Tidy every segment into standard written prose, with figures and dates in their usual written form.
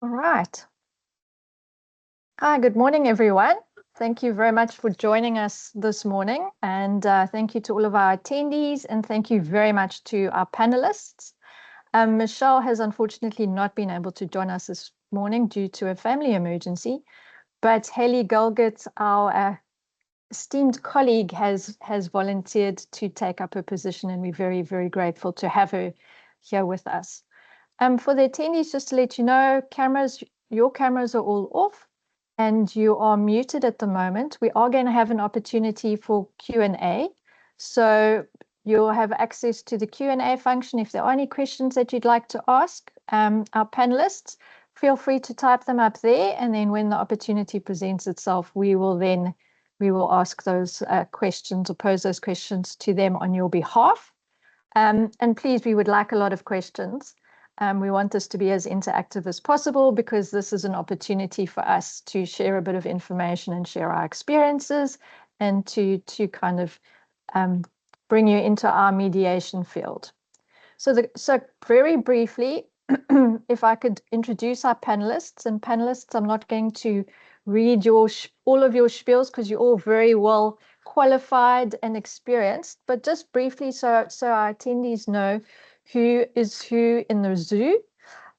All right. Hi, good morning, everyone. Thank you very much for joining us this morning. And thank you to all of our attendees. And thank you very much to our panelists. Michelle has unfortunately not been able to join us this morning due to a family emergency. But Haley Gulgett, our esteemed colleague, has volunteered to take up her position. And we're very, very grateful to have her here with us. For the attendees, just to let you know, your cameras are all off and you are muted at the moment. We are going to have an opportunity for Q&A. So you'll have access to the Q&A function. If there are any questions that you'd like to ask our panelists, feel free to type them up there. And then when the opportunity presents itself, we will ask those questions or pose those questions to them on your behalf. And please, we would like a lot of questions. We want this to be as interactive as possible because this is an opportunity for us to share a bit of information and share our experiences and to kind of bring you into our mediation field. So very briefly, if I could introduce our panelists. And panelists, I'm not going to read all of your spiels because you're all very well qualified and experienced, but just briefly so our attendees know who is who in the zoo.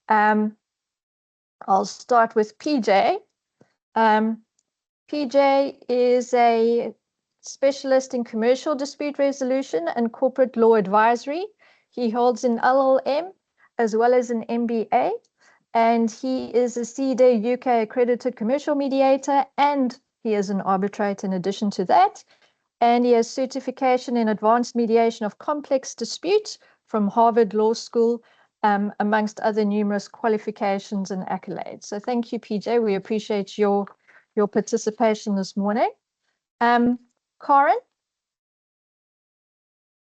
I'll start with PJ. PJ is a specialist in commercial dispute resolution and corporate law advisory. He holds an LLM as well as an MBA, and he is a CEDA UK accredited commercial mediator, and he is an arbitrator in addition to that. And he has certification in advanced mediation of complex disputes from Harvard Law School, amongst other numerous qualifications and accolades. So thank you, PJ. We appreciate your participation this morning. Karen,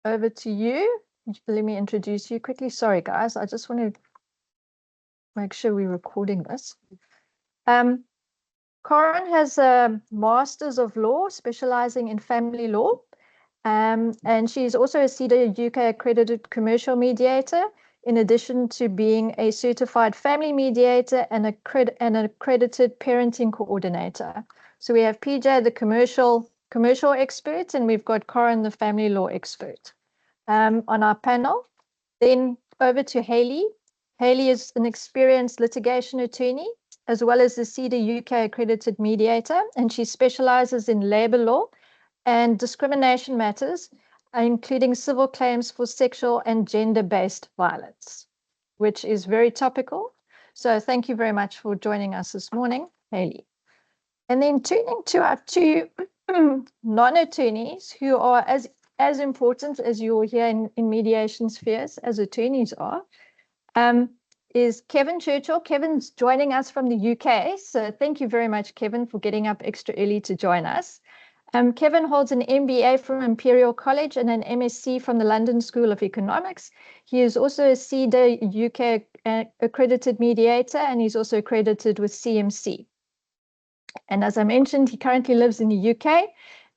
over to you. Let me introduce you quickly. Sorry, guys. I just want to make sure we're recording this. Karen has a Master's of Law, specializing in family law. And she's also a CEDA UK accredited commercial mediator, in addition to being a certified family mediator and an accredited parenting coordinator. So we have PJ, the commercial expert, and we've got Karen, the family law expert, on our panel. Then over to Haley. Haley is an experienced litigation attorney, as well as the CEDA UK accredited mediator, and she specializes in labor law and discrimination matters, including civil claims for sexual and gender-based violence, which is very topical. So thank you very much for joining us this morning, Haley. And then turning to our two non-attorneys who are as important as you are here in mediation spheres as attorneys are, is Kevin Churchill. Kevin's joining us from the UK. So thank you very much, Kevin, for getting up extra early to join us. Kevin holds an MBA from Imperial College and an MSc from the London School of Economics. He is also a CEDA UK accredited mediator, and he's also accredited with CMC. And as I mentioned, he currently lives in the UK,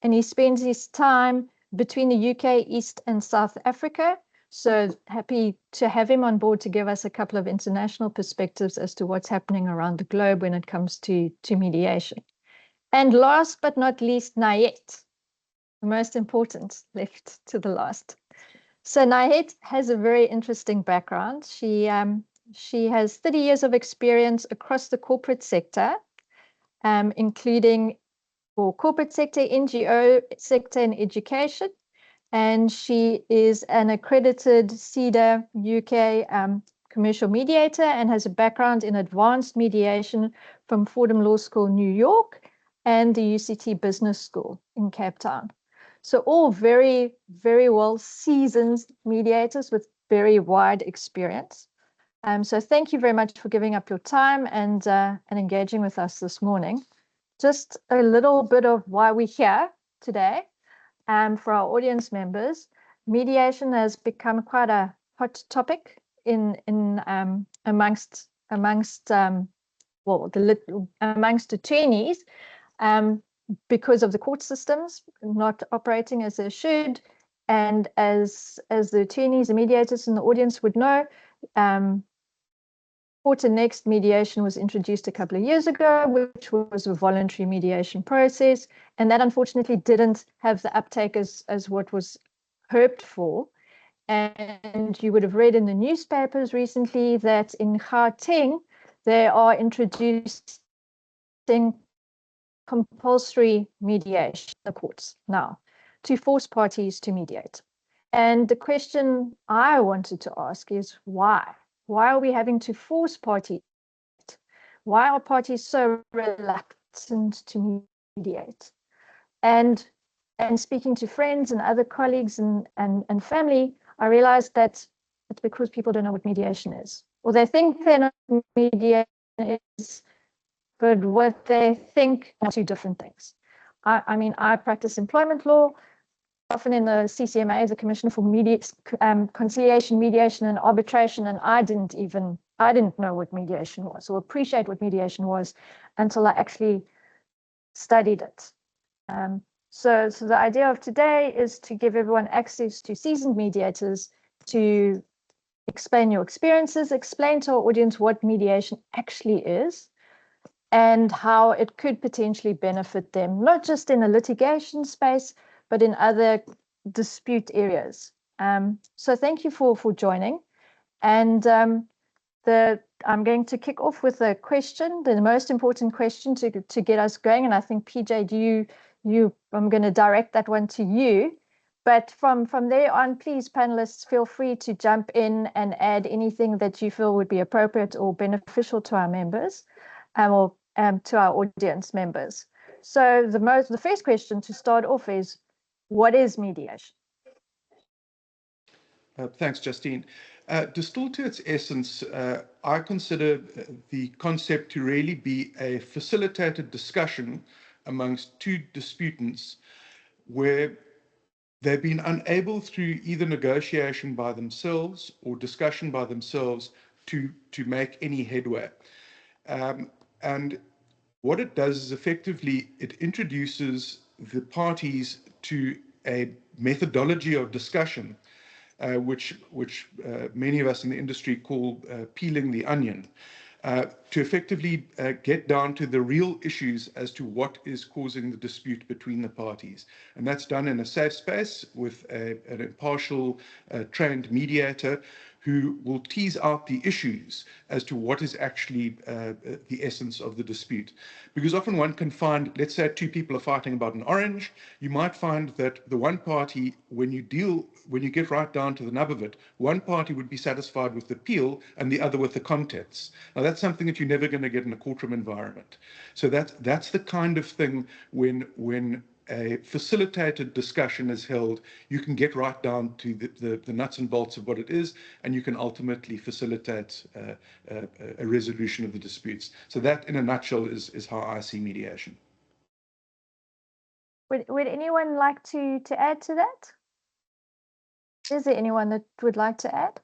and he spends his time between the UK, East and South Africa. So happy to have him on board to give us a couple of international perspectives as to what's happening around the globe when it comes to mediation. And last but not least, Nayet, the most important, left to the last. So Nayet has a very interesting background. She has 30 years of experience across the corporate sector, including corporate sector, NGO sector, and education. And she is an accredited CEDA UK commercial mediator and has a background in advanced mediation from Fordham Law School, New York, and the UCT Business School in Cape Town. So all very, very well seasoned mediators with very wide experience. So thank you very much for giving up your time and engaging with us this morning. Just a little bit of why we're here today. For our audience members, mediation has become quite a hot topic amongst attorneys, because of the court systems not operating as they should. And as the attorneys and mediators in the audience would know, Quarter Next mediation was introduced a couple of years ago, which was a voluntary mediation process. And that unfortunately didn't have the uptake as what was hoped for. And you would have read in the newspapers recently that in Gauteng, they are introducing compulsory mediation in the courts now to force parties to mediate. And the question I wanted to ask is why? Why are we having to force parties? Why are parties so reluctant to mediate? And speaking to friends and other colleagues and family, I realized that it's because people don't know what mediation is. Or they think they know what mediation is, but what they think are two different things. I mean, I practice employment law, often in the CCMA as a commissioner for conciliation, mediation, and arbitration, and I didn't know what mediation was or appreciate what mediation was until I actually studied it. So the idea of today is to give everyone access to seasoned mediators to explain your experiences, explain to our audience what mediation actually is, and how it could potentially benefit them, not just in the litigation space, but in other dispute areas. So thank you for joining. And I'm going to kick off with a question, the most important question to get us going. And I think, PJ, I'm going to direct that one to you. But from there on, please, panelists, feel free to jump in and add anything that you feel would be appropriate or beneficial to our members or to our audience members. So the first question to start off is, what is mediation? Thanks, Justine. Distilled to its essence, I consider the concept to really be a facilitated discussion amongst two disputants where they've been unable through either negotiation by themselves or discussion by themselves to make any headway. And what it does is effectively it introduces the parties to a methodology of discussion, which many of us in the industry call peeling the onion, to effectively get down to the real issues as to what is causing the dispute between the parties. And that's done in a safe space with an impartial, trained mediator who will tease out the issues as to what is actually the essence of the dispute. Because often one can find, let's say two people are fighting about an orange, you might find that the one party, when you get right down to the nub of it, one party would be satisfied with the peel and the other with the contents. Now that's something that you're never going to get in a courtroom environment. So that's the kind of thing when a facilitated discussion is held, you can get right down to the nuts and bolts of what it is, and you can ultimately facilitate a resolution of the disputes. So that, in a nutshell, is how I see mediation. Would anyone like to add to that? Is there anyone that would like to add?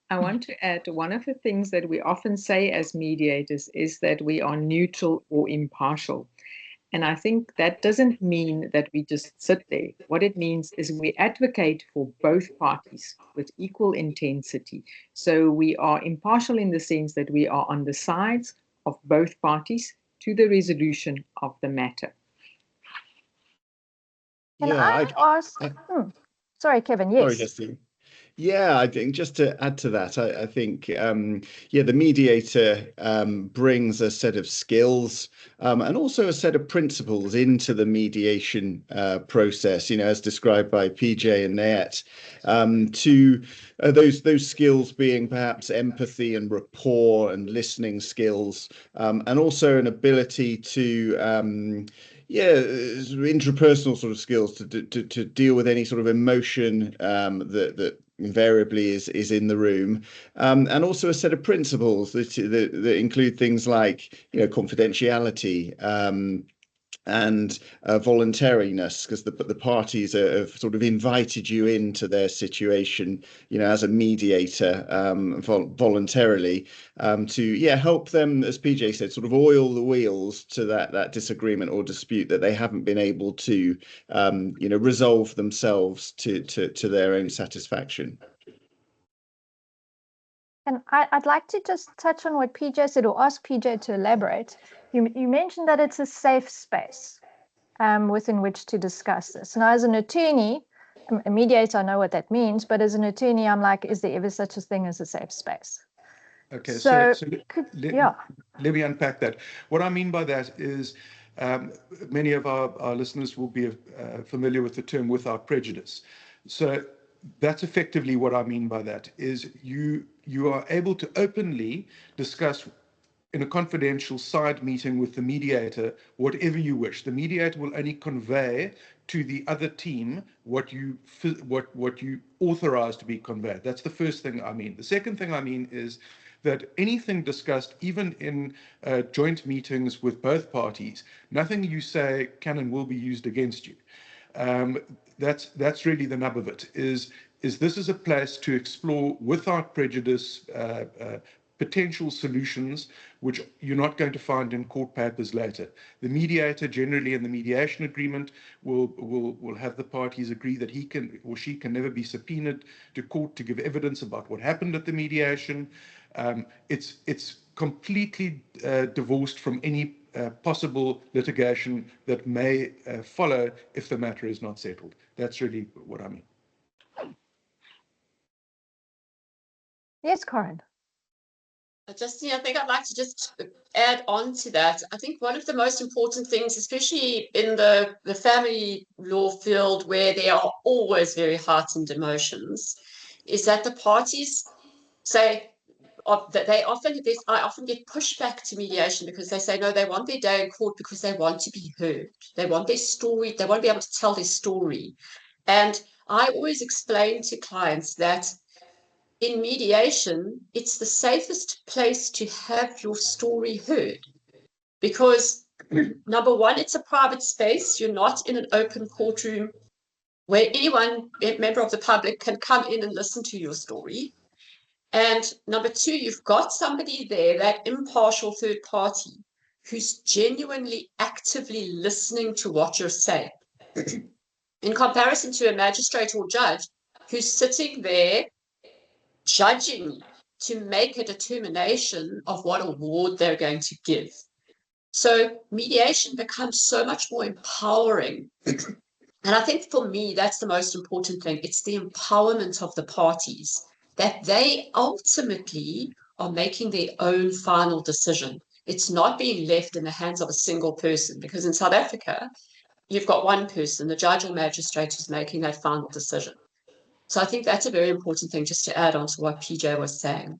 I want to add, one of the things that we often say as mediators is that we are neutral or impartial. And I think that doesn't mean that we just sit there. What it means is we advocate for both parties with equal intensity. So we are impartial in the sense that we are on the sides of both parties to the resolution of the matter. Can I ask? Sorry, Kevin. Yes. Sorry, Justine. Yeah, I think just to add to that, I think, the mediator brings a set of skills and also a set of principles into the mediation process, as described by PJ and Nayet, to those skills being perhaps empathy and rapport and listening skills, and also an ability to intrapersonal sort of skills to deal with any sort of emotion that invariably is in the room, and also a set of principles that include things like confidentiality and voluntariness, because the parties have sort of invited you into their situation, as a mediator, voluntarily, to help them, as PJ said, sort of oil the wheels to that disagreement or dispute that they haven't been able to resolve themselves to their own satisfaction. And I'd like to just touch on what PJ said, or ask PJ to elaborate. You mentioned that it's a safe space within which to discuss this. Now, as an attorney, a mediator, I know what that means, but as an attorney, I'm like, is there ever such a thing as a safe space? Okay, So let me unpack that. What I mean by that is many of our listeners will be familiar with the term without prejudice. So that's effectively what I mean by that, is you are able to openly discuss in a confidential side meeting with the mediator whatever you wish. The mediator will only convey to the other team what you authorize to be conveyed. That's the first thing I mean. The second thing I mean is that anything discussed, even in joint meetings with both parties, nothing you say can and will be used against you. That's really the nub of it, is this is a place to explore without prejudice potential solutions which you're not going to find in court papers later. The mediator generally in the mediation agreement will have the parties agree that he can or she can never be subpoenaed to court to give evidence about what happened at the mediation. It's completely divorced from any possible litigation that may follow if the matter is not settled. That's really what I mean. yes, Corinne. Justine, I think I'd like to just add on to that. I think one of the most important things, especially in the family law field where there are always very heightened emotions, is that the parties say that I often get pushback to mediation because they say, no, they want their day in court because they want to be heard. They want their story. They want to be able to tell their story. And I always explain to clients that in mediation, it's the safest place to have your story heard because number one, it's a private space. You're not in an open courtroom where anyone, a member of the public, can come in and listen to your story. And number two, you've got somebody there, that impartial third party, who's genuinely actively listening to what you're saying in comparison to a magistrate or judge who's sitting there judging to make a determination of what award they're going to give. So mediation becomes so much more empowering. And I think for me, that's the most important thing. It's the empowerment of the parties, that they ultimately are making their own final decision. It's not being left in the hands of a single person, because in South Africa, you've got one person, the judge or magistrate, who's making that final decision. So I think that's a very important thing, just to add on to what PJ was saying.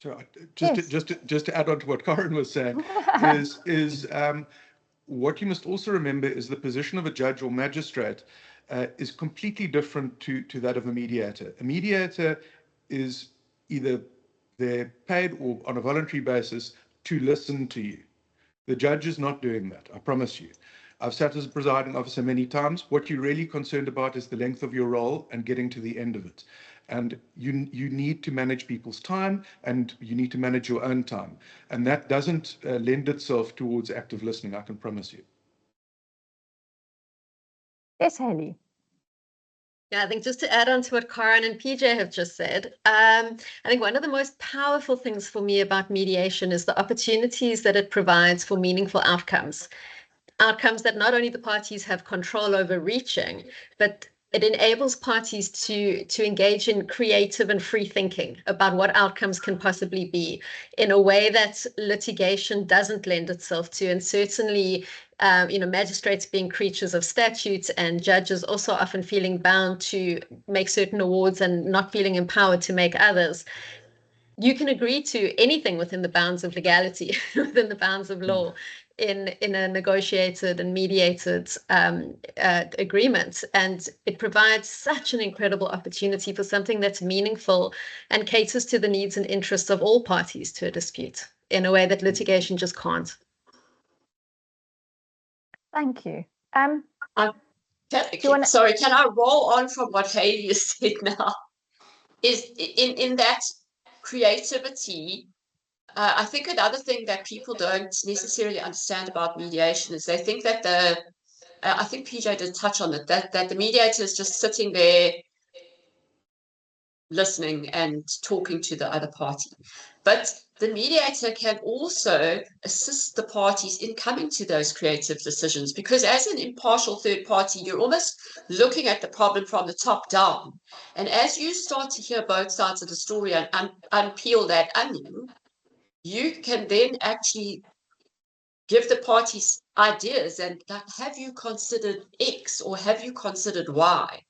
So Yes. just to add on to what Corinne was saying, is what you must also remember is the position of a judge or magistrate is completely different to that of a mediator. A mediator is either they're paid or on a voluntary basis to listen to you. The judge is not doing that, I promise you. I've sat as a presiding officer many times. What you're really concerned about is the length of your role and getting to the end of it. And you need to manage people's time, and you need to manage your own time. And that doesn't lend itself towards active listening, I can promise you. Yes, Haley. Yeah, I think just to add on to what Corinne and PJ have just said, I think one of the most powerful things for me about mediation is the opportunities that it provides for meaningful outcomes. Outcomes that not only the parties have control over reaching, but it enables parties to engage in creative and free thinking about what outcomes can possibly be in a way that litigation doesn't lend itself to. And certainly, magistrates being creatures of statutes and judges also often feeling bound to make certain awards and not feeling empowered to make others. You can agree to anything within the bounds of legality, within the bounds of law, in a negotiated and mediated agreement. And it provides such an incredible opportunity for something that's meaningful and caters to the needs and interests of all parties to a dispute in a way that litigation just can't. Thank you. Sorry, can I roll on from what Haley has said now? Is in that creativity, I think another thing that people don't necessarily understand about mediation is they think that I think PJ did touch on it, that the mediator is just sitting there listening and talking to the other party. But the mediator can also assist the parties in coming to those creative decisions, because as an impartial third party, you're almost looking at the problem from the top down. And as you start to hear both sides of the story and unpeel that onion, you can then actually give the parties ideas and like, have you considered X or have you considered Y?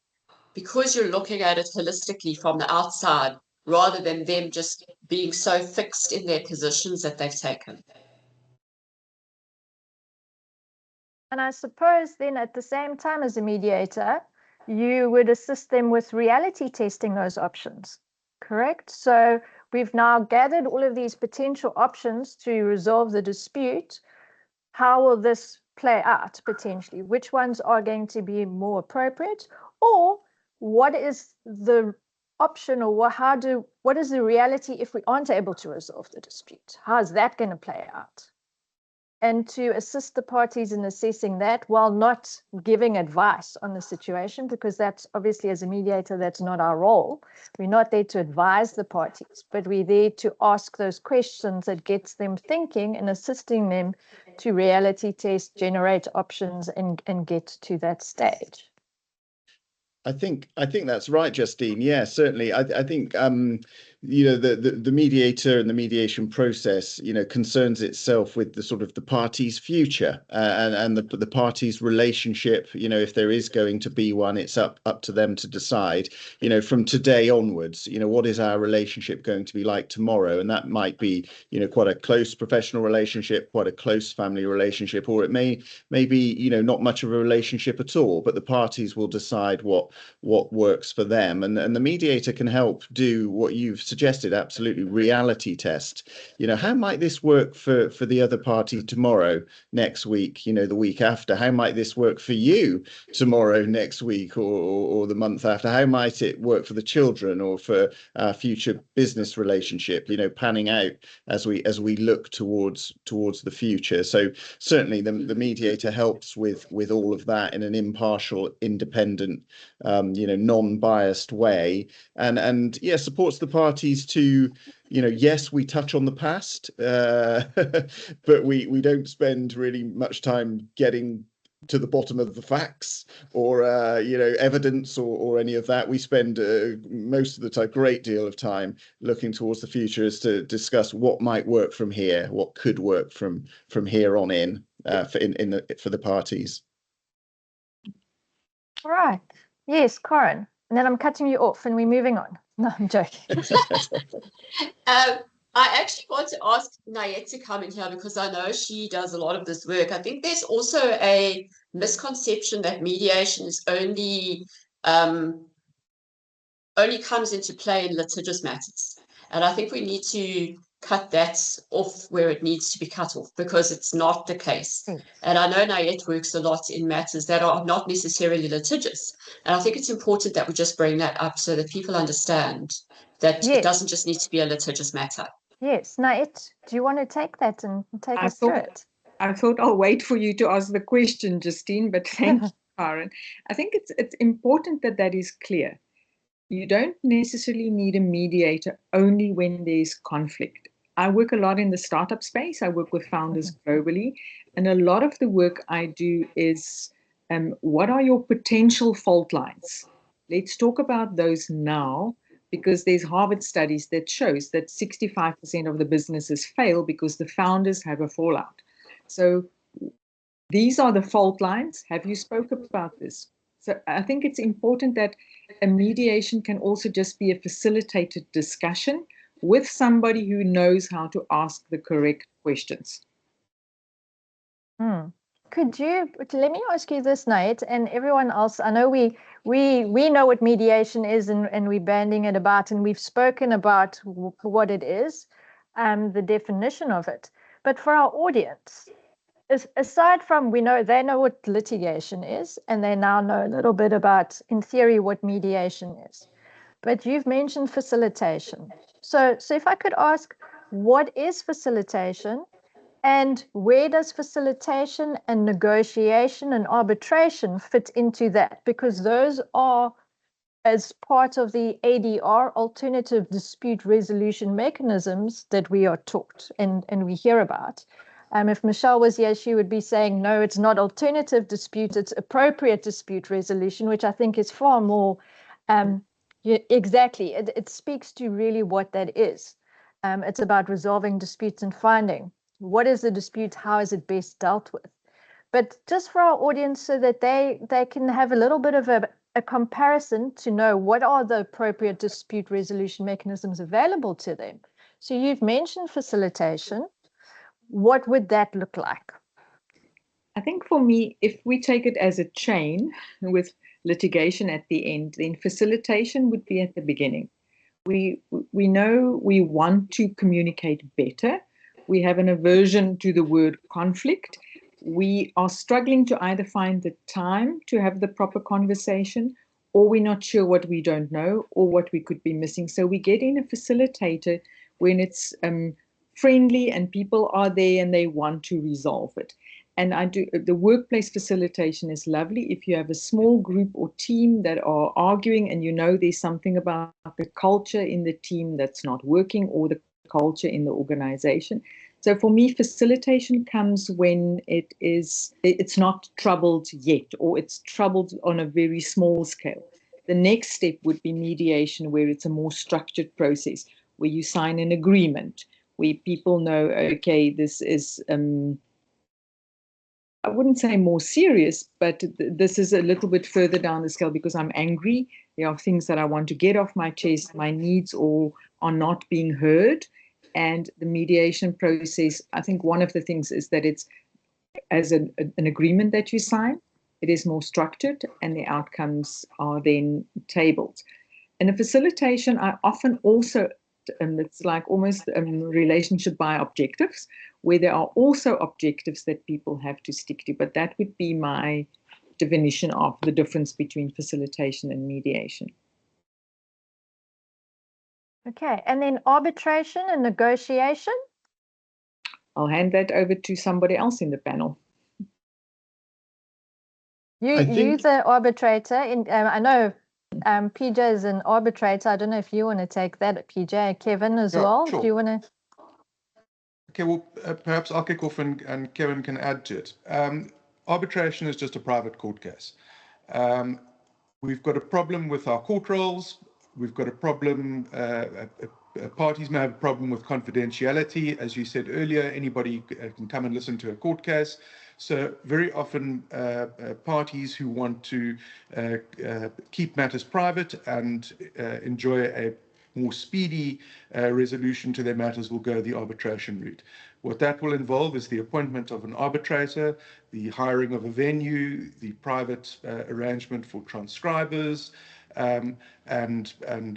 Because you're looking at it holistically from the outside rather than them just being so fixed in their positions that they've taken. And I suppose then at the same time as a mediator, you would assist them with reality testing those options, correct? So we've now gathered all of these potential options to resolve the dispute. How will this play out potentially? Which ones are going to be more appropriate? Or what is the option, or what is the reality if we aren't able to resolve the dispute? How is that going to play out? And to assist the parties in assessing that while not giving advice on the situation, because that's obviously, as a mediator, that's not our role. We're not there to advise the parties, but we're there to ask those questions that gets them thinking and assisting them to reality test, generate options, and get to that stage. I think that's right, Justine. Yeah, certainly. I think the mediator and the mediation process, concerns itself with the sort of the party's future and the party's relationship. If there is going to be one, it's up to them to decide. From today onwards, what is our relationship going to be like tomorrow? And that might be, quite a close professional relationship, quite a close family relationship, or it may be, not much of a relationship at all. But the parties will decide what works for them, and the mediator can help do what you've suggested. Absolutely, reality test. How might this work for the other party tomorrow, next week, the week after? How might this work for you tomorrow, next week, or the month after? How might it work for the children or for our future business relationship, panning out as we look towards the future? So certainly the mediator helps with all of that in an impartial, independent, non-biased way, and yeah, supports the parties to, yes, we touch on the past, but we don't spend really much time getting to the bottom of the facts or evidence or any of that. We spend most of the time, great deal of time, looking towards the future as to discuss what might work from here, what could work from here on in for the parties. All right. Yes, Corin. And then I'm cutting you off and we're moving on. No, I'm joking. I actually want to ask Nayet to come in here because I know she does a lot of this work. I think there's also a misconception that mediation is only comes into play in litigious matters. And I think we need to cut that off where it needs to be cut off, because it's not the case. And I know Nayet works a lot in matters that are not necessarily litigious. And I think it's important that we just bring that up so that people understand that Yes. It doesn't just need to be a litigious matter. Yes. Nayet, do you want to take that and take us through it? I thought I'll wait for you to ask the question, Justine, but thank you, Karen. I think it's important that is clear. You don't necessarily need a mediator only when there's conflict. I work a lot in the startup space. I work with founders globally. And a lot of the work I do is, what are your potential fault lines? Let's talk about those now, because there's Harvard studies that shows that 65% of the businesses fail because the founders have a fallout. So these are the fault lines. Have you spoken about this? So I think it's important that a mediation can also just be a facilitated discussion with somebody who knows how to ask the correct questions. Let me ask you this, Nayet, and everyone else. I know we know what mediation is, and we're banding it about, and we've spoken about what it is, the definition of it. But for our audience, aside from they know what litigation is, and they now know a little bit about, in theory, what mediation is. But you've mentioned facilitation. So if I could ask, what is facilitation? And where does facilitation and negotiation and arbitration fit into that? Because those are as part of the ADR, alternative dispute resolution mechanisms that we are taught and we hear about. If Michelle was here, she would be saying, no, it's not alternative dispute, it's appropriate dispute resolution, which I think is far more, exactly, it speaks to really what that is. It's about resolving disputes and finding what is the dispute, how is it best dealt with. But just for our audience so that they can have a little bit of a comparison to know what are the appropriate dispute resolution mechanisms available to them. So you've mentioned facilitation. What would that look like? I think for me, if we take it as a chain with litigation at the end, then facilitation would be at the beginning. We know we want to communicate better. We have an aversion to the word conflict. We are struggling to either find the time to have the proper conversation, or we're not sure what we don't know or what we could be missing. So we get in a facilitator when it's friendly and people are there and they want to resolve it. And the workplace facilitation is lovely if you have a small group or team that are arguing and you know there's something about the culture in the team that's not working or the culture in the organization. So for me, facilitation comes when it's not troubled yet, or it's troubled on a very small scale. The next step would be mediation, where it's a more structured process, where you sign an agreement, where people know, okay, this is, I wouldn't say more serious, but this is a little bit further down the scale because I'm angry. There are things that I want to get off my chest, my needs are not being heard. And the mediation process, I think one of the things is that it's as an agreement that you sign, it is more structured and the outcomes are then tabled. In a facilitation, I often also, it's like almost a relationship by objectives, where there are also objectives that people have to stick to. But that would be my definition of the difference between facilitation and mediation. Okay, and then arbitration and negotiation? I'll hand that over to somebody else in the panel. You're the arbitrator. I know PJ is an arbitrator. I don't know if you want to take that, PJ. Kevin as well. Sure. Do you want to? Okay, well, perhaps I'll kick off and Kevin can add to it. Arbitration is just a private court case. We've got a problem with our court rolls. We've got a problem, parties may have a problem with confidentiality. As you said earlier, anybody can come and listen to a court case. So very often parties who want to keep matters private and enjoy a more speedy resolution to their matters will go the arbitration route. What that will involve is the appointment of an arbitrator, the hiring of a venue, the private arrangement for transcribers, and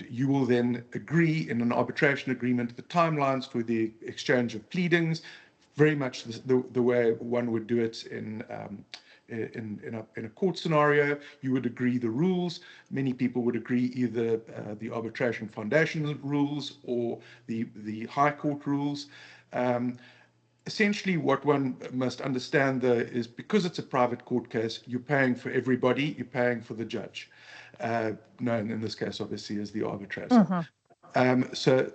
you will then agree in an arbitration agreement the timelines for the exchange of pleadings, very much the way one would do it in a court scenario. You would agree the rules. Many people would agree either the arbitration foundation rules or the high court rules. Essentially, what one must understand, though, is because it's a private court case, you're paying for everybody, you're paying for the judge. Known in this case, obviously, as the arbitrator. So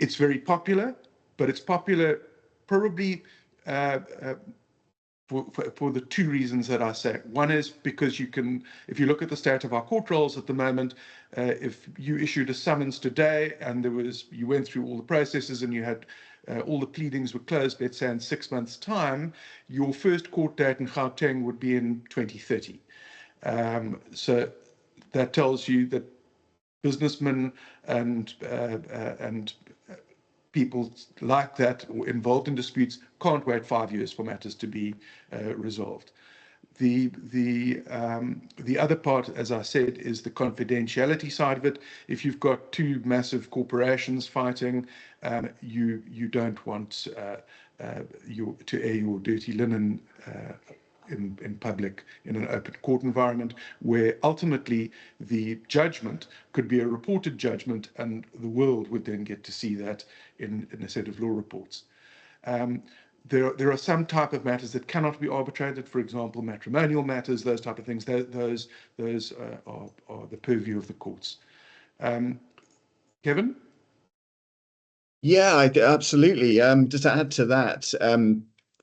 it's very popular, but it's popular probably for the two reasons that I say. One is because you can, if you look at the state of our court rolls at the moment, if you issued a summons today and you went through all the processes and you had all the pleadings were closed, let's say in 6 months' time, your first court date in Gauteng would be in 2030. So that tells you that businessmen and people like that or involved in disputes can't wait 5 years for matters to be resolved. The other part, as I said, is the confidentiality side of it. If you've got two massive corporations fighting, you don't want to air your dirty linen in public in an open court environment, where ultimately the judgment could be a reported judgment and the world would then get to see that in a set of law reports. there are some type of matters that cannot be arbitrated, for example, matrimonial matters, those type of things. Those are the purview of the courts. Kevin? Yeah, absolutely. Just to add to that,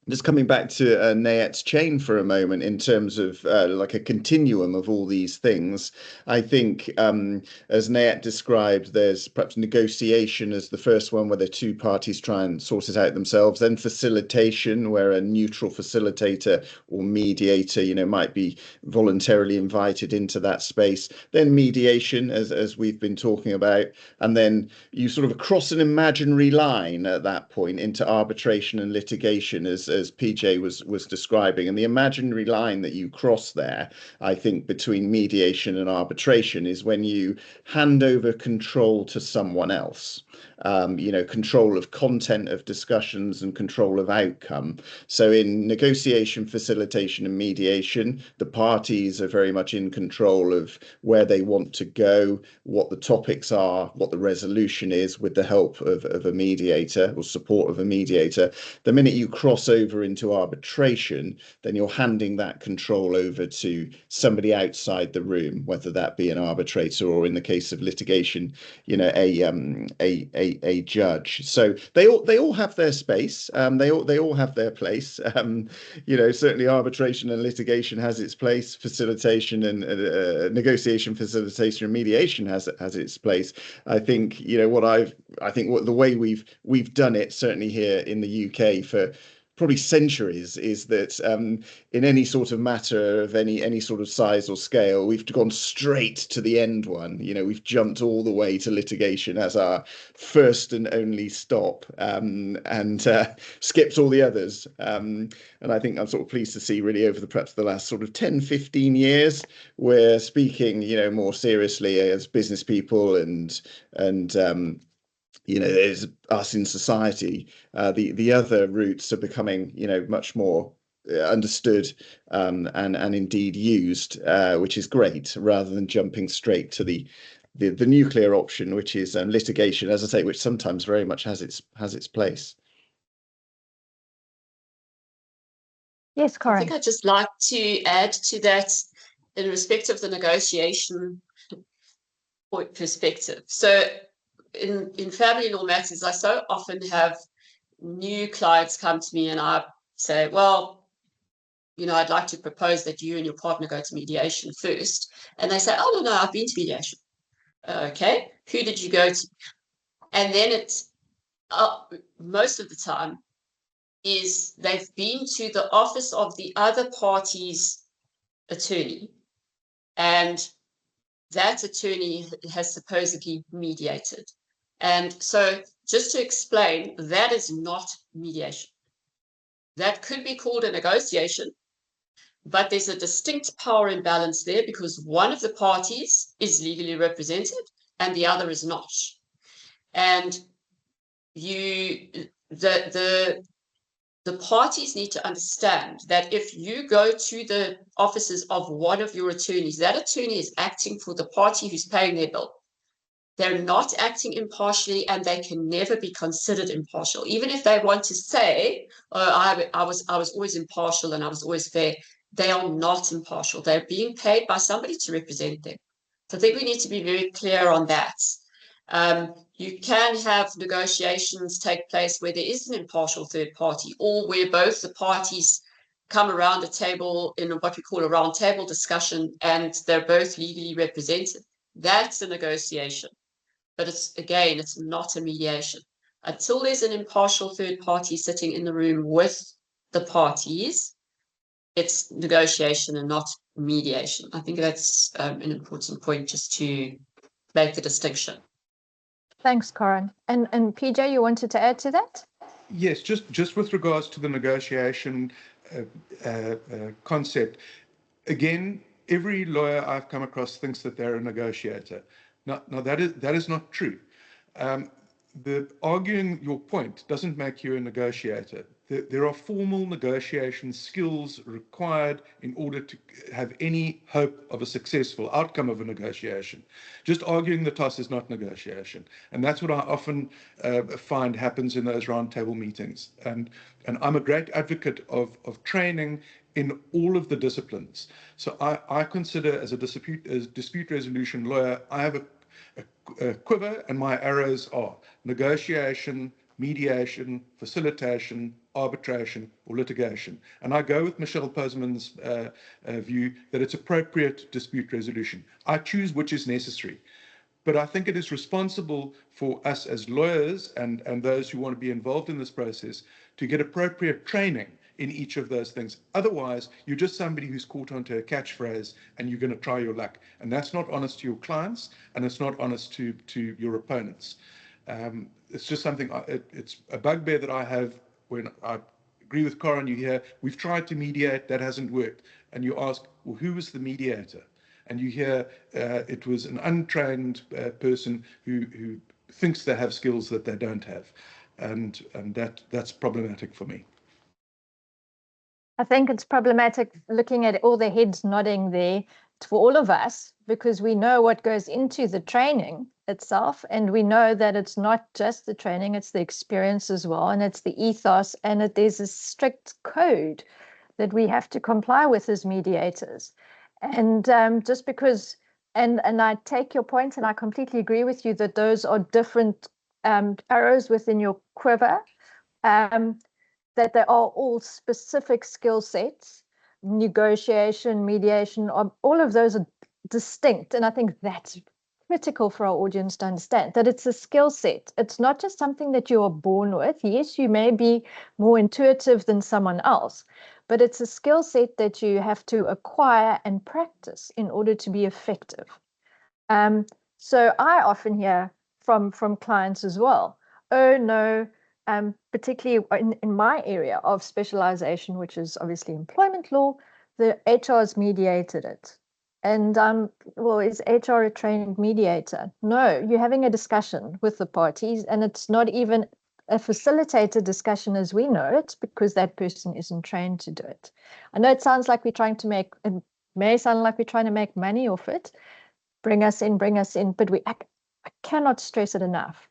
just coming back to Nayet's chain for a moment in terms of like a continuum of all these things, I think as Nayet described, there's perhaps negotiation as the first one where the two parties try and sort it out themselves, then facilitation where a neutral facilitator or mediator, might be voluntarily invited into that space, then mediation as we've been talking about, and then you sort of cross an imaginary line at that point into arbitration and litigation as PJ was describing. And the imaginary line that you cross there, I think, between mediation and arbitration is when you hand over control to someone else. Control of content of discussions and control of outcome. So in negotiation, facilitation and mediation, the parties are very much in control of where they want to go, what the topics are, what the resolution is, with the help of a mediator or support of a mediator. The minute you cross over into arbitration, then you're handing that control over to somebody outside the room, whether that be an arbitrator or, in the case of litigation, a judge. So they all have their space. They all have their place. Certainly arbitration and litigation has its place. Facilitation and negotiation, facilitation and mediation has its place. I think the way we've done it, certainly here in the UK for probably centuries, is that in any sort of matter of any sort of size or scale, we've gone straight to the end one. We've jumped all the way to litigation as our first and only stop, and skipped all the others. And I think I'm sort of pleased to see, really, over perhaps the last sort of 10, 15 years, we're speaking, more seriously as business people and there's us in society. The other routes are becoming, much more understood and indeed used, which is great, rather than jumping straight to the nuclear option, which is litigation, as I say, which sometimes very much has its place. Yes, Corin. I think I'd just like to add to that in respect of the negotiation perspective. So in family law matters, I so often have new clients come to me and I say, well, I'd like to propose that you and your partner go to mediation first. And they say, oh, no, I've been to mediation. Okay, who did you go to? And then it's most of the time is they've been to the office of the other party's attorney, and that attorney has supposedly mediated. And so just to explain, that is not mediation. That could be called a negotiation, but there's a distinct power imbalance there because one of the parties is legally represented and the other is not. And the parties need to understand that if you go to the offices of one of your attorneys, that attorney is acting for the party who's paying their bill. They're not acting impartially, and they can never be considered impartial. Even if they want to say, oh, I was always impartial and I was always fair, they are not impartial. They're being paid by somebody to represent them. So I think we need to be very clear on that. You can have negotiations take place where there is an impartial third party, or where both the parties come around a table in what we call a round table discussion, and they're both legally represented. That's a negotiation. But it's not a mediation. Until there's an impartial third party sitting in the room with the parties, it's negotiation and not mediation. I think that's an important point just to make the distinction. Thanks, Corin. And PJ, you wanted to add to that? Yes, just with regards to the negotiation concept. Again, every lawyer I've come across thinks that they're a negotiator. No, that is not true. The arguing your point doesn't make you a negotiator. there are formal negotiation skills required in order to have any hope of a successful outcome of a negotiation. Just arguing the toss is not negotiation. And that's what I often find happens in those roundtable meetings. And I'm a great advocate of training in all of the disciplines. So I consider, as a dispute resolution lawyer, I have a quiver, and my arrows are negotiation, mediation, facilitation, arbitration, or litigation. And I go with Michelle Posman's view that it's appropriate dispute resolution. I choose which is necessary. But I think it is responsible for us as lawyers and those who want to be involved in this process to get appropriate training in each of those things. Otherwise, you're just somebody who's caught onto a catchphrase and you're going to try your luck. And that's not honest to your clients, and it's not honest to your opponents. It's just something, it's a bugbear that I have when I agree with Corin. You hear, we've tried to mediate, that hasn't worked. And you ask, well, who was the mediator? And you hear it was an untrained person who thinks they have skills that they don't have. And that's problematic for me. I think it's problematic looking at all the heads nodding there for all of us, because we know what goes into the training itself, and we know that it's not just the training, it's the experience as well, and it's the ethos, and there's a strict code that we have to comply with as mediators. And just because, and I take your point, and I completely agree with you that those are different arrows within your quiver, that they are all specific skill sets. Negotiation, mediation, all of those are distinct. And I think that's critical for our audience to understand, that it's a skill set. It's not just something that you are born with. Yes, you may be more intuitive than someone else, but it's a skill set that you have to acquire and practice in order to be effective. So I often hear from clients as well, oh no, particularly in my area of specialization, which is obviously employment law, the HR has mediated it. And well, is HR a trained mediator? No, you're having a discussion with the parties, and it's not even a facilitated discussion as we know it, because that person isn't trained to do it. I know it sounds like we're trying to make, it may sound like we're trying to make money off it, bring us in, but I cannot stress it enough.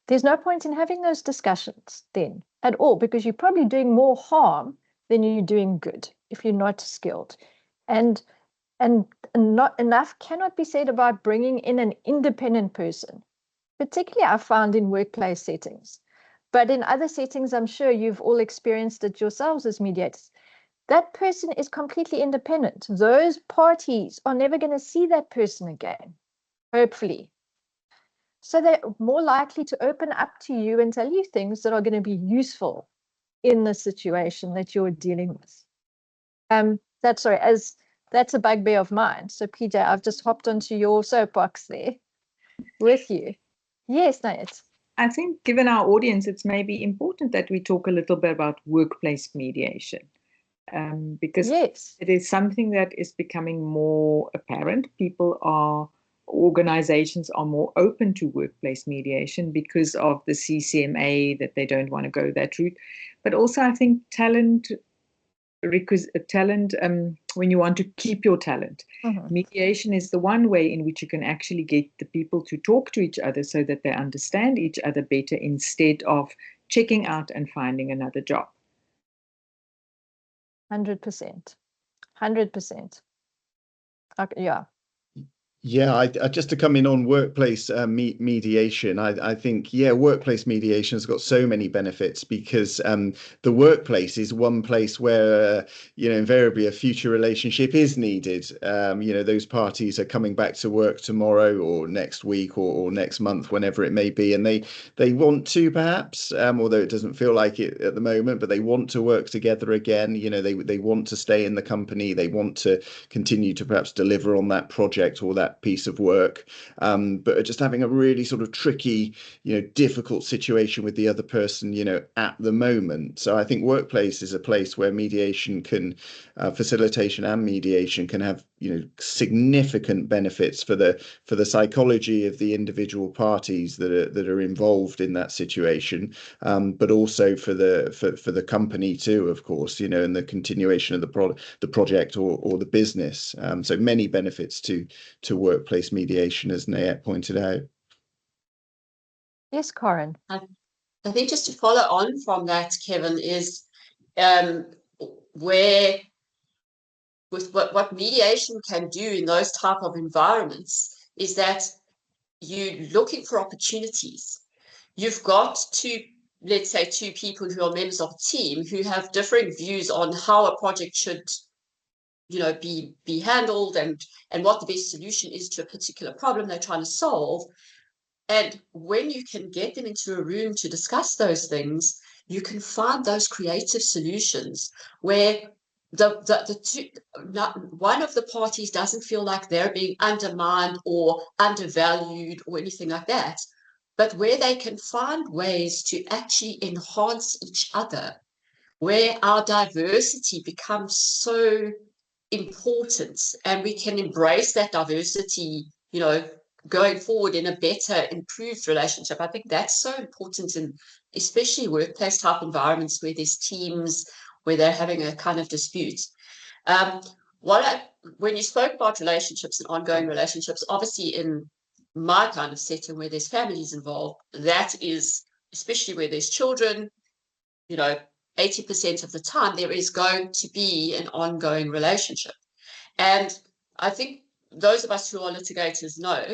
There's no point in having those discussions then at all, because you're probably doing more harm than you're doing good if you're not skilled. And not enough cannot be said about bringing in an independent person, particularly I found in workplace settings. But in other settings, I'm sure you've all experienced it yourselves as mediators. That person is completely independent. Those parties are never going to see that person again, hopefully. So they're more likely to open up to you and tell you things that are going to be useful in the situation that you're dealing with. That's a bugbear of mine. So PJ, I've just hopped onto your soapbox there with you. Yes, Nayet. I think given our audience, it's maybe important that we talk a little bit about workplace mediation. Because yes, it is something that is becoming more apparent. Organizations are more open to workplace mediation because of the CCMA, that they don't want to go that route. But also I think talent, when you want to keep your talent, mediation is the one way in which you can actually get the people to talk to each other so that they understand each other better, instead of checking out and finding another job. 100%. Okay, yeah. Yeah, I just to come in on workplace mediation, I think, yeah, workplace mediation has got so many benefits, because the workplace is one place where, invariably a future relationship is needed. Those parties are coming back to work tomorrow or next week or next month, whenever it may be, and they want to, perhaps, although it doesn't feel like it at the moment, but they want to work together again. They want to stay in the company. They want to continue to perhaps deliver on that project or that piece of work, but just having a really sort of tricky, difficult situation with the other person, at the moment. So I think workplace is a place where mediation can, facilitation and mediation can have significant benefits for the psychology of the individual parties that are involved in that situation, but also for the company too, of course, and the continuation of the project or the business. So many benefits to workplace mediation, as Nayette pointed out. Yes, Corin. I think just to follow on from that, Kevin, is where with what mediation can do in those type of environments is that you're looking for opportunities. You've got let's say two people who are members of a team who have differing views on how a project should be handled and what the best solution is to a particular problem they're trying to solve. And when you can get them into a room to discuss those things, you can find those creative solutions where one of the parties doesn't feel like they're being undermined or undervalued or anything like that, but where they can find ways to actually enhance each other, where our diversity becomes so important and we can embrace that diversity, going forward in a better, improved relationship. I think that's so important in especially workplace type environments where there's teams where they're having a kind of dispute. When you spoke about relationships and ongoing relationships, obviously in my kind of setting where there's families involved, that is, especially where there's children, 80% of the time there is going to be an ongoing relationship. And I think those of us who are litigators know,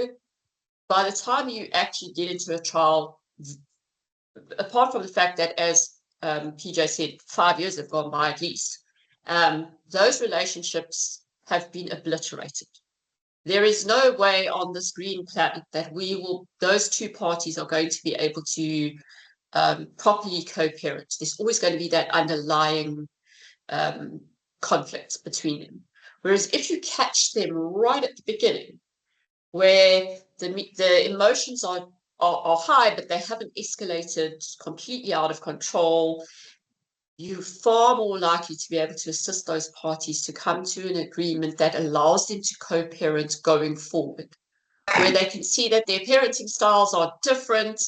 by the time you actually get into a trial, apart from the fact that, as PJ said, 5 years have gone by at least, those relationships have been obliterated. There is no way on this green planet that those two parties are going to be able to properly co-parent. There's always going to be that underlying conflict between them. Whereas if you catch them right at the beginning, where the emotions are high, but they haven't escalated completely out of control, you're far more likely to be able to assist those parties to come to an agreement that allows them to co-parent going forward, where they can see that their parenting styles are different,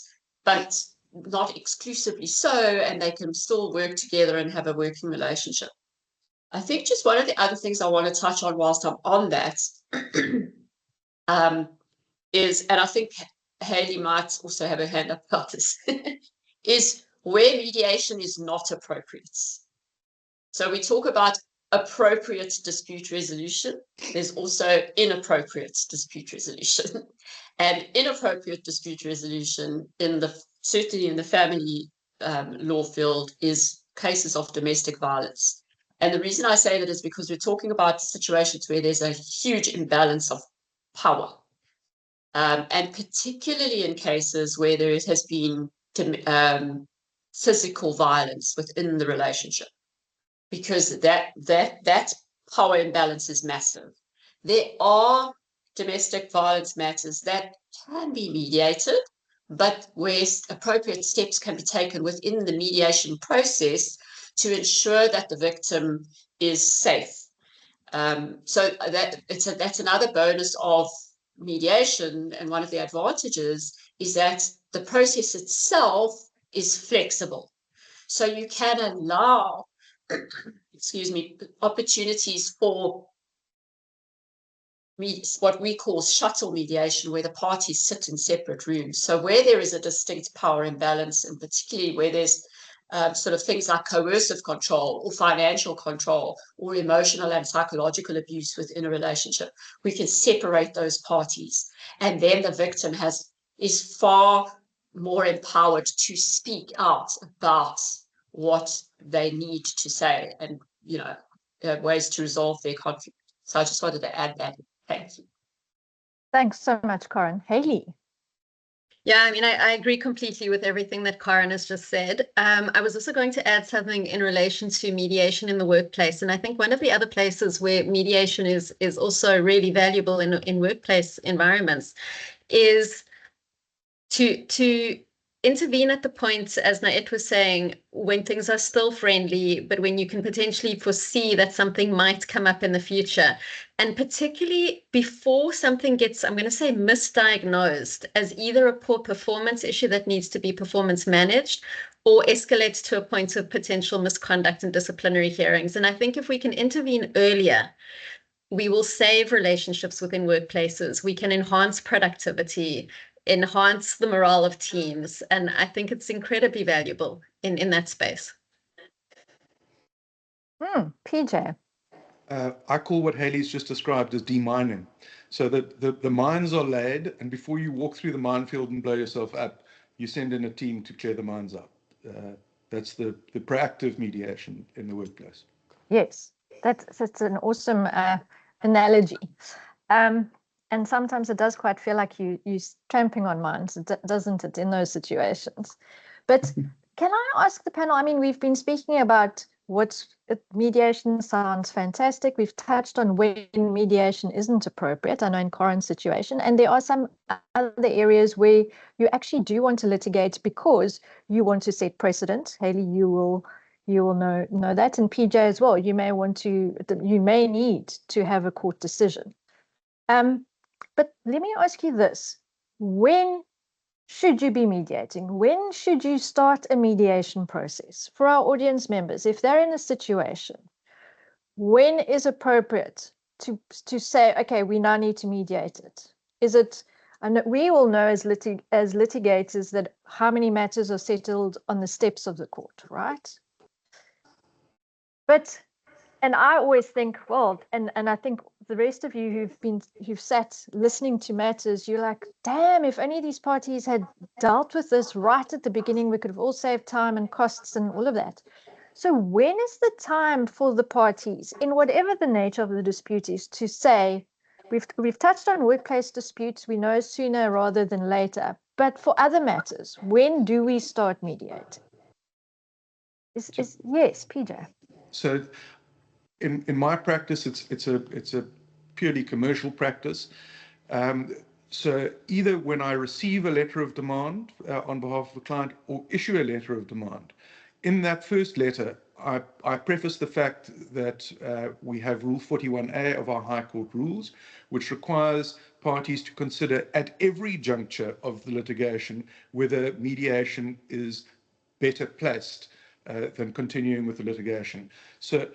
but not exclusively so, and they can still work together and have a working relationship. I think just one of the other things I want to touch on whilst I'm on that is, and I think Hayley might also have her hand up about this, is where mediation is not appropriate. So we talk about appropriate dispute resolution. There's also inappropriate dispute resolution. And inappropriate dispute resolution, certainly in the family law field, is cases of domestic violence. And the reason I say that is because we're talking about situations where there's a huge imbalance of power. And particularly in cases where there has been physical violence within the relationship, because that power imbalance is massive. There are domestic violence matters that can be mediated, but where appropriate steps can be taken within the mediation process to ensure that the victim is safe. So that's another bonus of mediation, and one of the advantages is that the process itself is flexible. So you can allow, opportunities for what we call shuttle mediation, where the parties sit in separate rooms. So where there is a distinct power imbalance, and particularly where there's sort of things like coercive control or financial control or emotional and psychological abuse within a relationship, we can separate those parties. And then the victim is far more empowered to speak out about what they need to say and, ways to resolve their conflict. So I just wanted to add that. Thank you. Thanks so much, Corin. Hayley. Yeah, I mean, I agree completely with everything that Corin has just said. I was also going to add something in relation to mediation in the workplace. And I think one of the other places where mediation is also really valuable in workplace environments is to intervene at the point, as Nait was saying, when things are still friendly, but when you can potentially foresee that something might come up in the future. And particularly before something gets, I'm going to say, misdiagnosed as either a poor performance issue that needs to be performance managed or escalates to a point of potential misconduct and disciplinary hearings. And I think if we can intervene earlier, we will save relationships within workplaces. We can enhance productivity, enhance the morale of teams. And I think it's incredibly valuable in that space. PJ. I call what Haley's just described as demining. So that the mines are laid, and before you walk through the minefield and blow yourself up, you send in a team to clear the mines up. That's the proactive mediation in the workplace. Yes, that's an awesome analogy. And sometimes it does quite feel like you're tramping on mines, doesn't it, in those situations? But can I ask the panel, I mean, we've been speaking about mediation sounds fantastic. We've touched on when mediation isn't appropriate, I know in Corin's situation, and there are some other areas where you actually do want to litigate because you want to set precedent. Haley, you will know that, and PJ as well. You may need to have a court decision. But let me ask you this: when should you be mediating? When should you start a mediation process? For our audience members, if they're in a situation, when is appropriate to say, okay, we now need to mediate it? Is it, and we all know as litigators that how many matters are settled on the steps of the court, right? And I always think, well, and I think the rest of you who've sat listening to matters, you're like, damn, if only these parties had dealt with this right at the beginning, we could have all saved time and costs and all of that. So when is the time for the parties, in whatever the nature of the dispute is, to say, we've touched on workplace disputes, we know sooner rather than later, but for other matters, when do we start mediating? Yes, PJ. So in my practice, it's a purely commercial practice. So either when I receive a letter of demand on behalf of the client or issue a letter of demand, in that first letter, I preface the fact that we have Rule 41A of our High Court rules, which requires parties to consider at every juncture of the litigation whether mediation is better placed than continuing with the litigation. So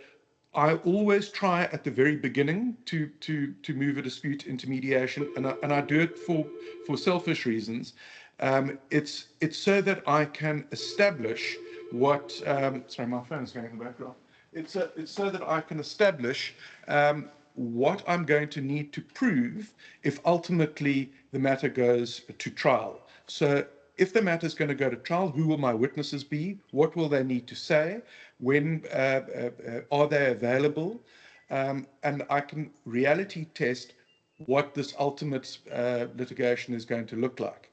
I always try at the very beginning to move a dispute into mediation, and I do it for selfish reasons. It's so that I can establish what. Sorry, my phone's going in the background. It's so that I can establish what I'm going to need to prove if ultimately the matter goes to trial. So if the matter is going to go to trial, who will my witnesses be? What will they need to say? When are they available? And I can reality test what this ultimate litigation is going to look like.